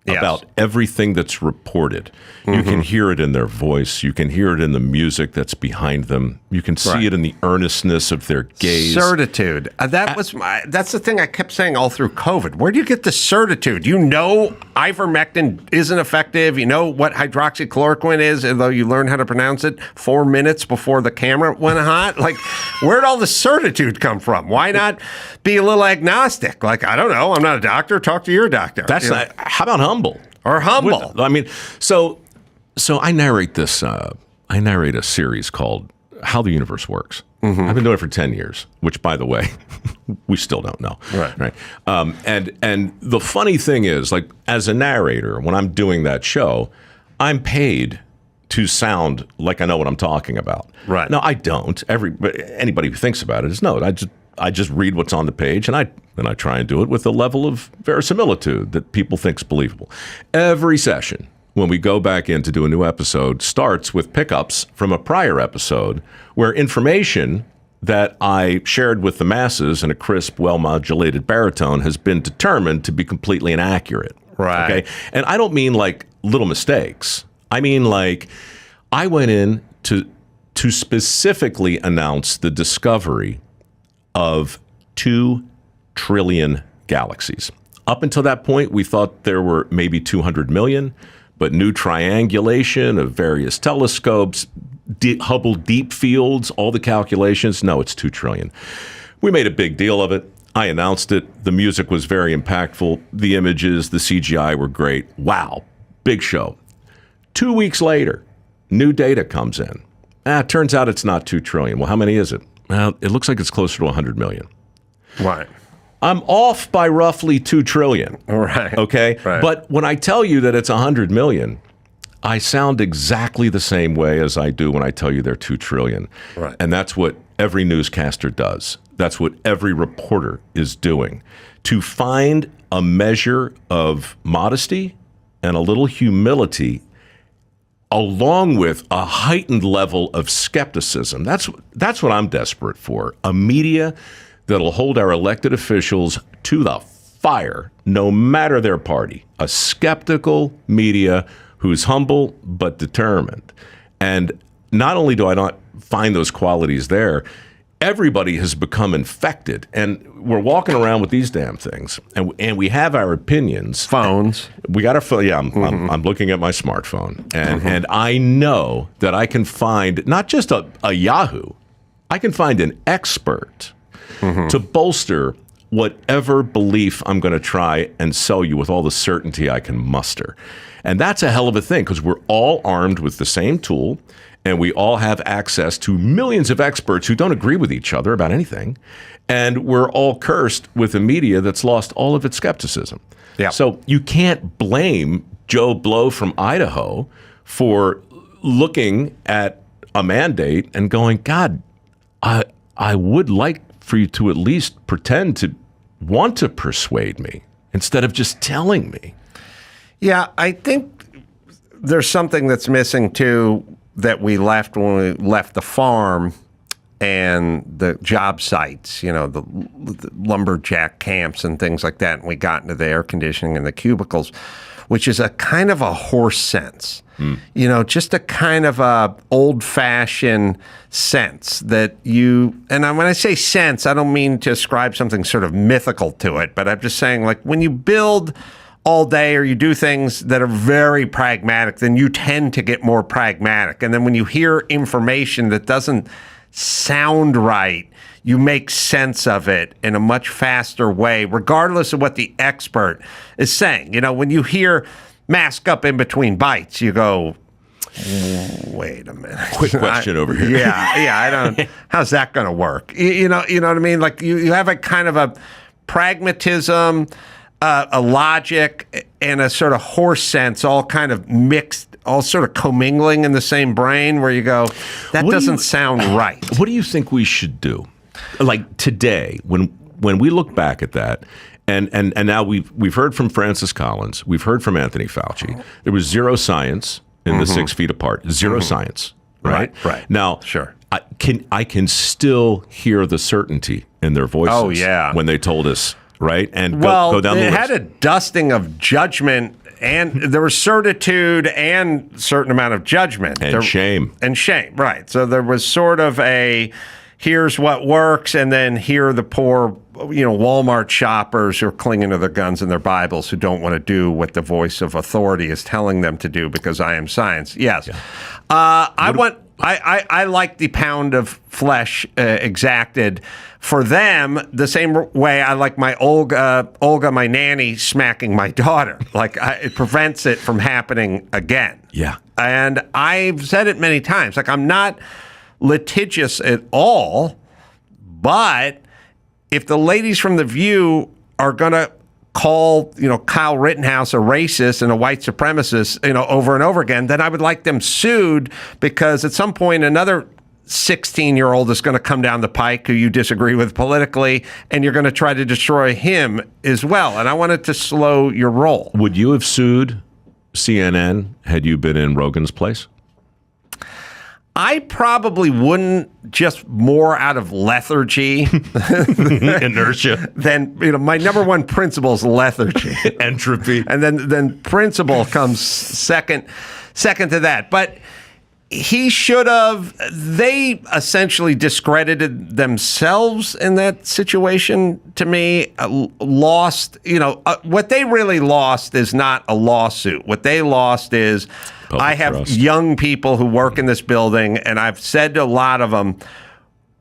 about everything that's reported. Mm-hmm. You can hear it in their voice. You can hear it in the music that's behind them. You can see it in the earnestness of their gaze. Certitude. That's the thing I kept saying all through COVID. Where do you get the certitude? Ivermectin isn't effective. You know what hydroxychloroquine is, although you learn how to pronounce it 4 minutes before the camera went hot. Like, where'd all the certitude come from? Why not be a little agnostic? Like, I don't know. I'm not a doctor. Talk to your doctor. That's not, how about humble? Or humble. So I narrate this. I narrate a series called "How the Universe Works." Mm-hmm. I've been doing it for 10 years, which, by the way, we still don't know. Right. And the funny thing is, like, as a narrator, when I'm doing that show, I'm paid to sound like I know what I'm talking about. Right. No, I don't. Anybody who thinks about it is no. I just read what's on the page, and I try and do it with a level of verisimilitude that people think's believable. Every session, when we go back in to do a new episode, starts with pickups from a prior episode where information that I shared with the masses in a crisp, well-modulated baritone has been determined to be completely inaccurate. Right. Okay? And I don't mean like little mistakes. I mean like I went in to specifically announce the discovery of 2 trillion galaxies. Up until that point, we thought there were maybe 200 million, but new triangulation of various telescopes, Hubble deep fields, all the calculations, no, it's 2 trillion. We made a big deal of it. I announced it. The music was very impactful. The images, the CGI were great. Wow, big show. 2 weeks later, new data comes in. It turns out it's not 2 trillion. Well, how many is it? Well, it looks like it's closer to 100 million. Right. I'm off by roughly 2 trillion. Right. Okay? Right. But when I tell you that it's 100 million, I sound exactly the same way as I do when I tell you they're 2 trillion. Right. And that's what every newscaster does. That's what every reporter is doing. To find a measure of modesty and a little humility along with a heightened level of skepticism. That's what I'm desperate for. A media that'll hold our elected officials to the fire, no matter their party. A skeptical media who's humble but determined. And not only do I not find those qualities there, everybody has become infected, and we're walking around with these damn things, and we have our opinions. Phones. We got our phone. Yeah, I'm looking at my smartphone, and I know that I can find not just a Yahoo, I can find an expert to bolster whatever belief I'm going to try and sell you with all the certainty I can muster. And that's a hell of a thing, because we're all armed with the same tool, and we all have access to millions of experts who don't agree with each other about anything. And we're all cursed with a media that's lost all of its skepticism. Yeah. So you can't blame Joe Blow from Idaho for looking at a mandate and going, God, I would like for you to at least pretend to want to persuade me instead of just telling me. Yeah, I think there's something that's missing too that we left when we left the farm and the job sites, the lumberjack camps and things like that, and we got into the air conditioning and the cubicles, which is a kind of a horse sense. Just a kind of a old-fashioned sense that and when I say sense, I don't mean to ascribe something sort of mythical to it, but I'm just saying, like, when you build all day or you do things that are very pragmatic, then you tend to get more pragmatic. And then when you hear information that doesn't sound right, you make sense of it in a much faster way, regardless of what the expert is saying. When you hear mask up in between bites, you go, wait a minute. Quick question over here. I don't, how's that going to work? You know what I mean? Like you have a kind of a pragmatism, a logic, and a sort of horse sense all kind of mixed, all sort of commingling in the same brain, where you go, that doesn't sound right. What do you think we should do? Like today, when we look back at that, and now we've heard from Francis Collins, we've heard from Anthony Fauci. There was zero science in the 6 feet apart. Zero science, right? Right. Now, sure. I can still hear the certainty in their voices. Oh, yeah. When they told us, right? And Well, go down the it list. had a dusting of judgment, and there was certitude and certain amount of judgment. And shame. And shame, right. So there was sort of a, here's what works, and then here are the poor, Walmart shoppers who are clinging to their guns and their Bibles, who don't want to do what the voice of authority is telling them to do because I am science. Yes. Yeah. I like the pound of flesh exacted for them the same way I like my Olga, my nanny, smacking my daughter. Like, it prevents it from happening again. Yeah. And I've said it many times. Like, I'm not litigious at all, but if the ladies from The View are going to call, Kyle Rittenhouse a racist and a white supremacist, over and over again, then I would like them sued, because at some point another 16-year-old is going to come down the pike who you disagree with politically, and you're going to try to destroy him as well. And I wanted to slow your roll. Would you have sued CNN had you been in Rogan's place? I probably wouldn't, just more out of lethargy. Inertia. Then, my number one principle is lethargy. Entropy. And then principle comes second to that. But he should have, they essentially discredited themselves in that situation, to me. Lost, what they really lost is not a lawsuit. What they lost is, public I have trust. Young people who work in this building, and I've said to a lot of them,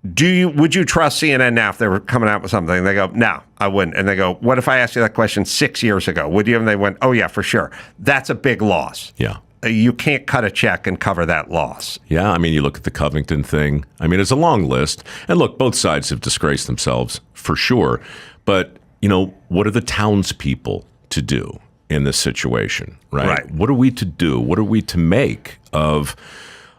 would you trust CNN now if they were coming out with something? They go, no, I wouldn't. And they go, what if I asked you that question 6 years ago? Would you? And they went, oh yeah, for sure. That's a big loss. Yeah. You can't cut a check and cover that loss. Yeah, I mean, you look at the Covington thing. I mean, it's a long list. And look, both sides have disgraced themselves, for sure. But, what are the townspeople to do in this situation, right? What are we to do? What are we to make of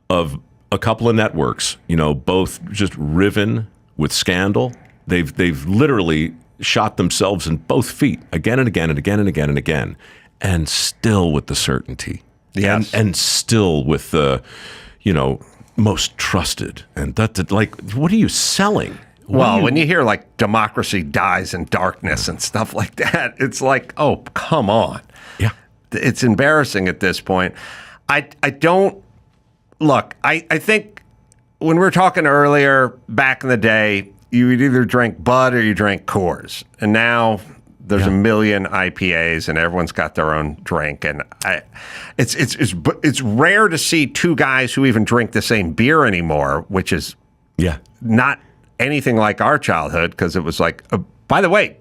a couple of networks, both just riven with scandal? They've literally shot themselves in both feet again and again and again and again and again, and still with the certainty Yes. and still with the, most trusted. And like, what are you selling? Well, when you hear like democracy dies in darkness and stuff like that, it's like, oh, come on. Yeah. It's embarrassing at this point. I don't look, I think when we were talking earlier back in the day, you would either drink Bud or you drank Coors. And now there's a million IPAs and everyone's got their own drink. And it's rare to see two guys who even drink the same beer anymore, which is not anything like our childhood, because it was like, by the way,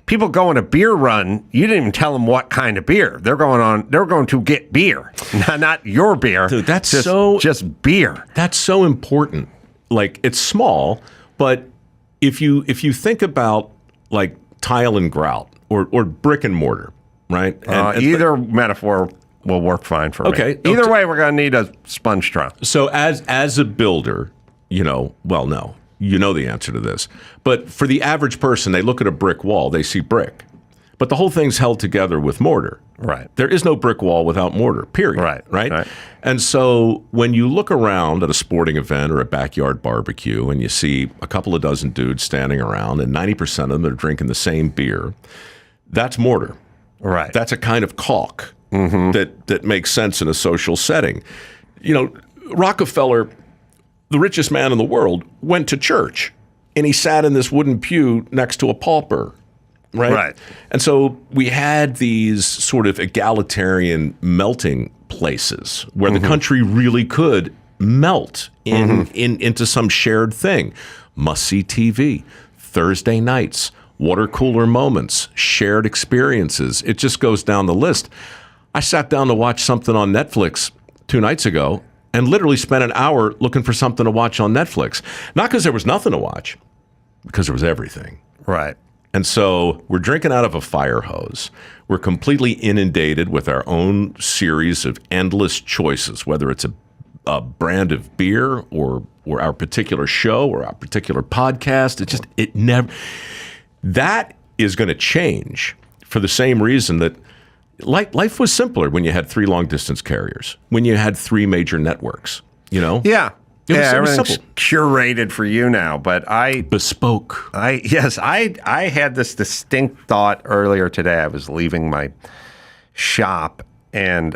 people go on a beer run, you didn't even tell them what kind of beer. They're going to get beer, not your beer. Dude, that's just beer. That's so important. Like, it's small, but if you think about like tile and grout or brick and mortar, right? Either metaphor will work fine for me. Either way, we're going to need a sponge straw. So as a builder, no. You know the answer to this. But for the average person, they look at a brick wall, they see brick. But the whole thing's held together with mortar. Right. There is no brick wall without mortar, period. Right? And so when you look around at a sporting event or a backyard barbecue and you see a couple of dozen dudes standing around and 90% of them are drinking the same beer, that's mortar. Right. That's a kind of caulk that makes sense in a social setting. Rockefeller, the richest man in the world, went to church, and he sat in this wooden pew next to a pauper, right? And so we had these sort of egalitarian melting places where the country really could melt into some shared thing. Must-see TV, Thursday nights, water cooler moments, shared experiences. It just goes down the list. I sat down to watch something on Netflix 2 nights ago, and literally spent an hour looking for something to watch on Netflix. Not because there was nothing to watch, because there was everything. Right. And so we're drinking out of a fire hose. We're completely inundated with our own series of endless choices, whether it's a brand of beer or our particular show or our particular podcast. That is going to change for the same reason that life was simpler when you had 3 long-distance carriers, when you had 3 major networks, Yeah. It was everything's simple. Curated for you now, but Bespoke. I had this distinct thought earlier today. I was leaving my shop, and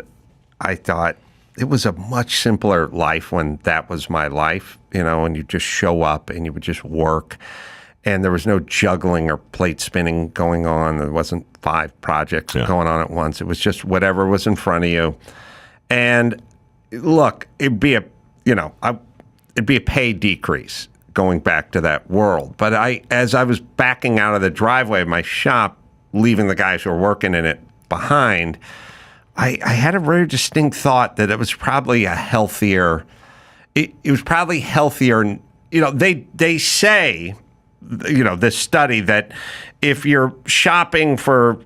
I thought it was a much simpler life when that was my life, and you just show up and you would just work. And there was no juggling or plate spinning going on. There wasn't 5 projects going on at once. It was just whatever was in front of you. And look, it'd be a pay decrease going back to that world. But as I was backing out of the driveway of my shop, leaving the guys who were working in it behind, I had a very distinct thought that it was probably a healthier. It was probably healthier. They say, this study that if you're shopping for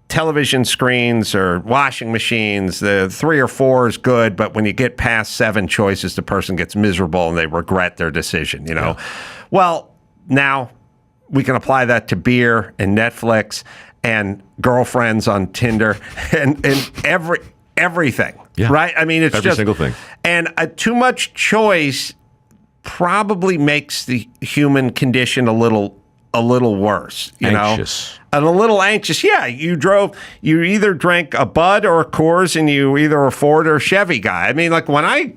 television screens or washing machines, the 3 or 4 is good, but when you get past 7 choices, the person gets miserable and they regret their decision, Well, now we can apply that to beer and Netflix and girlfriends on Tinder and everything, right? I mean, it's every single thing. And too much choice probably makes the human condition a little worse, anxious. And a little anxious. Yeah, you either drank a Bud or a Coors, and you either a Ford or a Chevy guy. I mean, like when I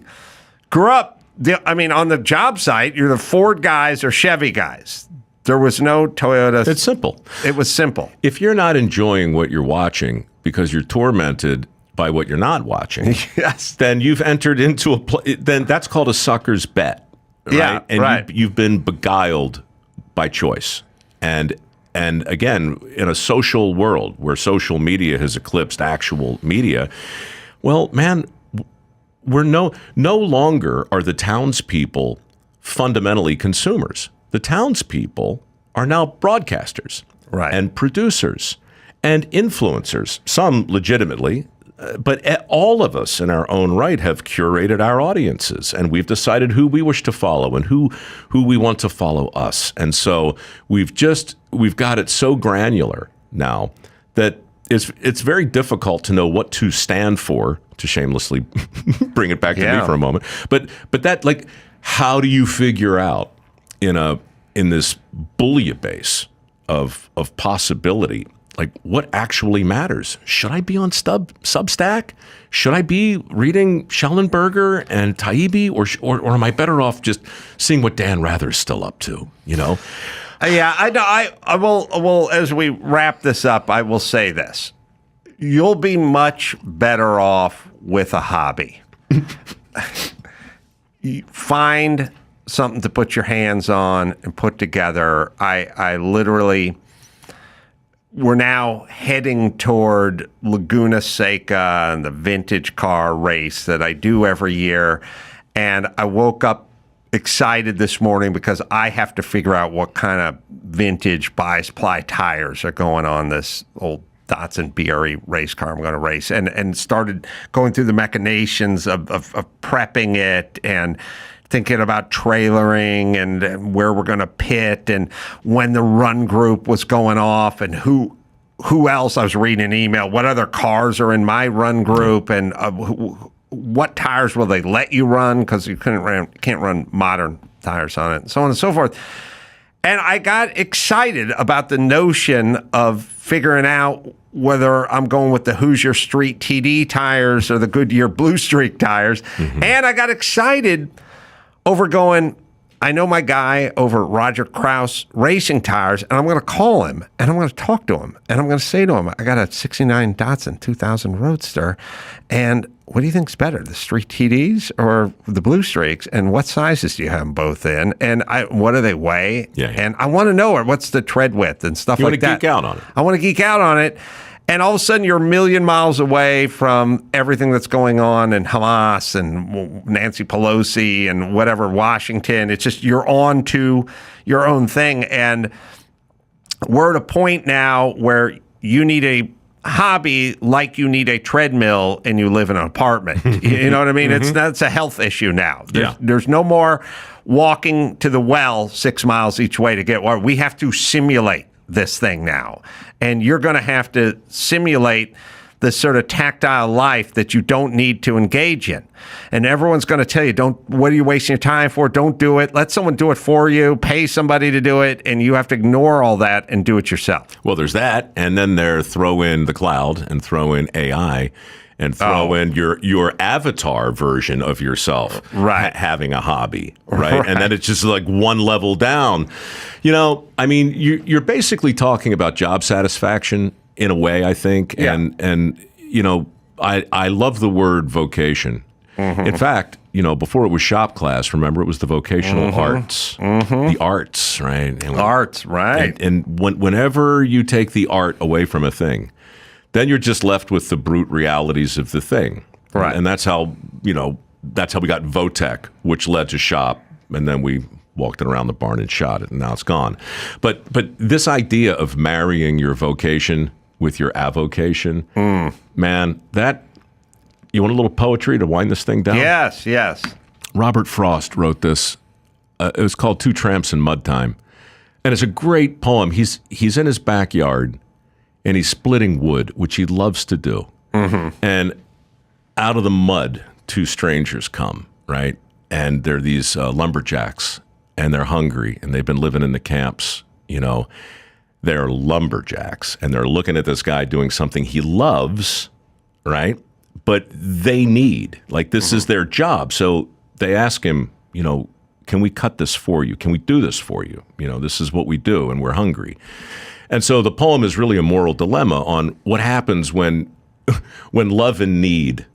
grew up, on the job site, you're the Ford guys or Chevy guys. There was no Toyota. It's simple. It was simple. If you're not enjoying what you're watching because you're tormented by what you're not watching, yes, then you've entered into then that's called a sucker's bet. Right? Yeah, and right. You've been beguiled by choice. And again, in a social world where social media has eclipsed actual media, well, man, we're no longer are the townspeople fundamentally consumers. The townspeople are now broadcasters and producers and influencers, some legitimately. But all of us in our own right have curated our audiences, and we've decided who we wish to follow and who we want to follow us. And so we've got it so granular now that it's very difficult to know what to stand for, to shamelessly bring it back to me for a moment. But that, like, how do you figure out in this bouillabaisse of possibility, like, what actually matters? Should I be on Substack? Should I be reading Schellenberger and Taibbi, or am I better off just seeing what Dan Rather's still up to? Yeah, I know. I will. As we wrap this up, I will say this: you'll be much better off with a hobby. You find something to put your hands on and put together. I literally. We're now heading toward Laguna Seca and the vintage car race that I do every year. And I woke up excited this morning because I have to figure out what kind of vintage bi-ply tires are going on this old Datsun BRE race car I'm going to race, and started going through the machinations of prepping it and thinking about trailering and where we're going to pit and when the run group was going off and who else. I was reading an email, what other cars are in my run group, and what tires will they let you run, because you can't run modern tires on it, and so on and so forth. And I got excited about the notion of figuring out whether I'm going with the Hoosier Street TD tires or the Goodyear Blue Streak tires. Mm-hmm. And I got excited over going, I know my guy over at Roger Krause Racing Tires, and I'm going to call him, and I'm going to talk to him, and I'm going to say to him, I got a 69 Datsun 2000 Roadster, and what do you think's better, the Street TDs or the Blue Streaks, and what sizes do you have them both in, and what do they weigh? Yeah. And I want to know what's the tread width and stuff like that. You want to geek out on it. I want to geek out on it. And all of a sudden, you're a million miles away from everything that's going on in Hamas and Nancy Pelosi and whatever, Washington. It's just you're on to your own thing. And we're at a point now where you need a hobby like you need a treadmill and you live in an apartment. You know what I mean? Mm-hmm. It's a health issue now. There's no more walking to the well 6 miles each way to get water. We have to simulate this thing now. And you're going to have to simulate this sort of tactile life that you don't need to engage in. And everyone's going to tell you, what are you wasting your time for? Don't do it. Let someone do it for you. Pay somebody to do it. And you have to ignore all that and do it yourself. Well, there's that. And then throw in the cloud and throw in AI and throw in your avatar version of yourself having a hobby, right? And then it's just like one level down. I mean, you're basically talking about job satisfaction in a way, I think. Yeah. And I love the word vocation. Mm-hmm. In fact, before it was shop class, remember, it was the vocational arts. Mm-hmm. The arts, right? Arts, right. And whenever you take the art away from a thing, then you're just left with the brute realities of the thing. Right. And that's how we got Votech, which led to shop, and then we walked it around the barn and shot it, and now it's gone. But this idea of marrying your vocation with your avocation, man, you want a little poetry to wind this thing down? Yes. Robert Frost wrote this. It was called Two Tramps in Mud Time. And it's a great poem. He's in his backyard, and he's splitting wood, which he loves to do. Mm-hmm. And out of the mud, two strangers come, right? And they're these lumberjacks, and they're hungry, and they've been living in the camps. They're lumberjacks, and they're looking at this guy doing something he loves, right? But they need, this is their job. So they ask him, can we cut this for you? Can we do this for you? This is what we do, and we're hungry. And so the poem is really a moral dilemma on what happens when love and need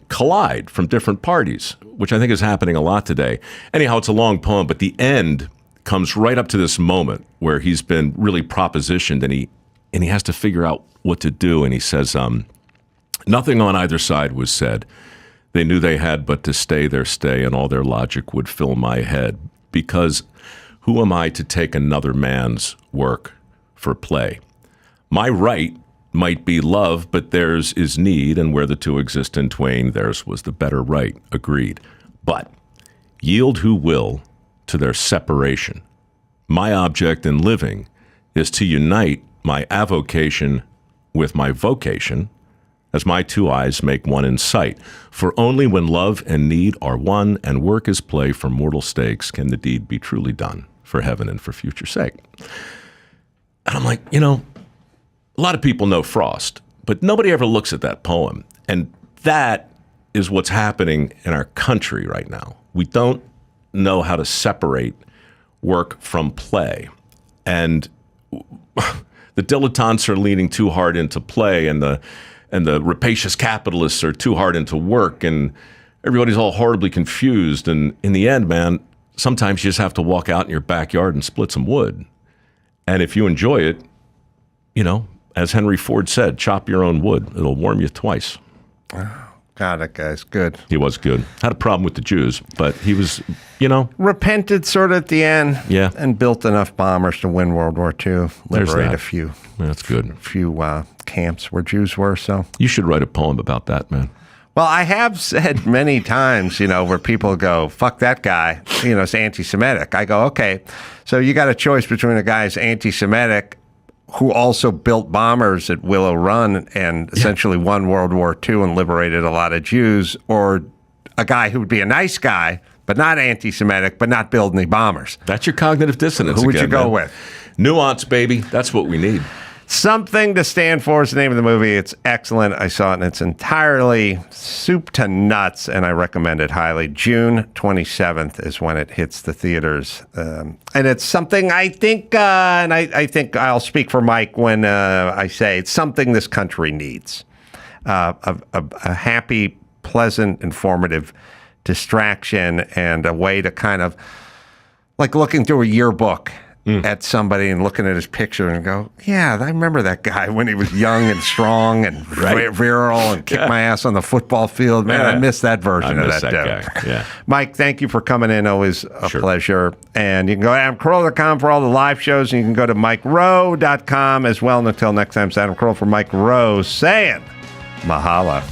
collide from different parties, which I think is happening a lot today. Anyhow, it's a long poem, but the end comes right up to this moment where he's been really propositioned, and he has to figure out what to do. And he says, nothing on either side was said. They knew they had but to stay their stay, and all their logic would fill my head. Because who am I to take another man's work for play? My right might be love, but theirs is need, and where the two exist in twain, theirs was the better right, agreed. But yield who will to their separation. My object in living is to unite my avocation with my vocation, as my two eyes make one in sight. For only when love and need are one, and work is play for mortal stakes, can the deed be truly done for heaven and for future sake. And I'm like, a lot of people know Frost, but nobody ever looks at that poem. And that is what's happening in our country right now. We don't know how to separate work from play. And the dilettantes are leaning too hard into play, and the rapacious capitalists are too hard into work, and everybody's all horribly confused. And in the end, man, sometimes you just have to walk out in your backyard and split some wood. And if you enjoy it, as Henry Ford said, chop your own wood. It'll warm you twice. God, that guy's good. He was good. Had a problem with the Jews, but he was, Repented sort of at the end. Yeah. And built enough bombers to win World War II. There's Liberate that. a few. That's good. A few camps where Jews were, so. You should write a poem about that, man. Well, I have said many times, where people go, fuck that guy, it's anti-Semitic. I go, okay, so you got a choice between a guy who's anti-Semitic who also built bombers at Willow Run and essentially won World War II and liberated a lot of Jews, or a guy who would be a nice guy, but not anti-Semitic, but not build any bombers. That's your cognitive dissonance. Who would again, you go man. with? Nuance, baby. That's what we need. Something to Stand For is the name of the movie. It's excellent. I saw it, and it's entirely soup to nuts, and I recommend it highly. June 27th is when it hits the theaters. And it's something I think, and I think I'll speak for Mike when I say it's something this country needs. A happy, pleasant, informative distraction, and a way to kind of, like looking through a yearbook at somebody and looking at his picture and go, yeah, I remember that guy when he was young and strong and virile and kicked my ass on the football field. Man, I miss that version of that dude. Guy. Yeah. Mike, thank you for coming in. Always a pleasure. And you can go to AdamCarolla.com for all the live shows, and you can go to MikeRowe.com as well. And until next time, it's Adam Carolla for Mike Rowe saying mahalo.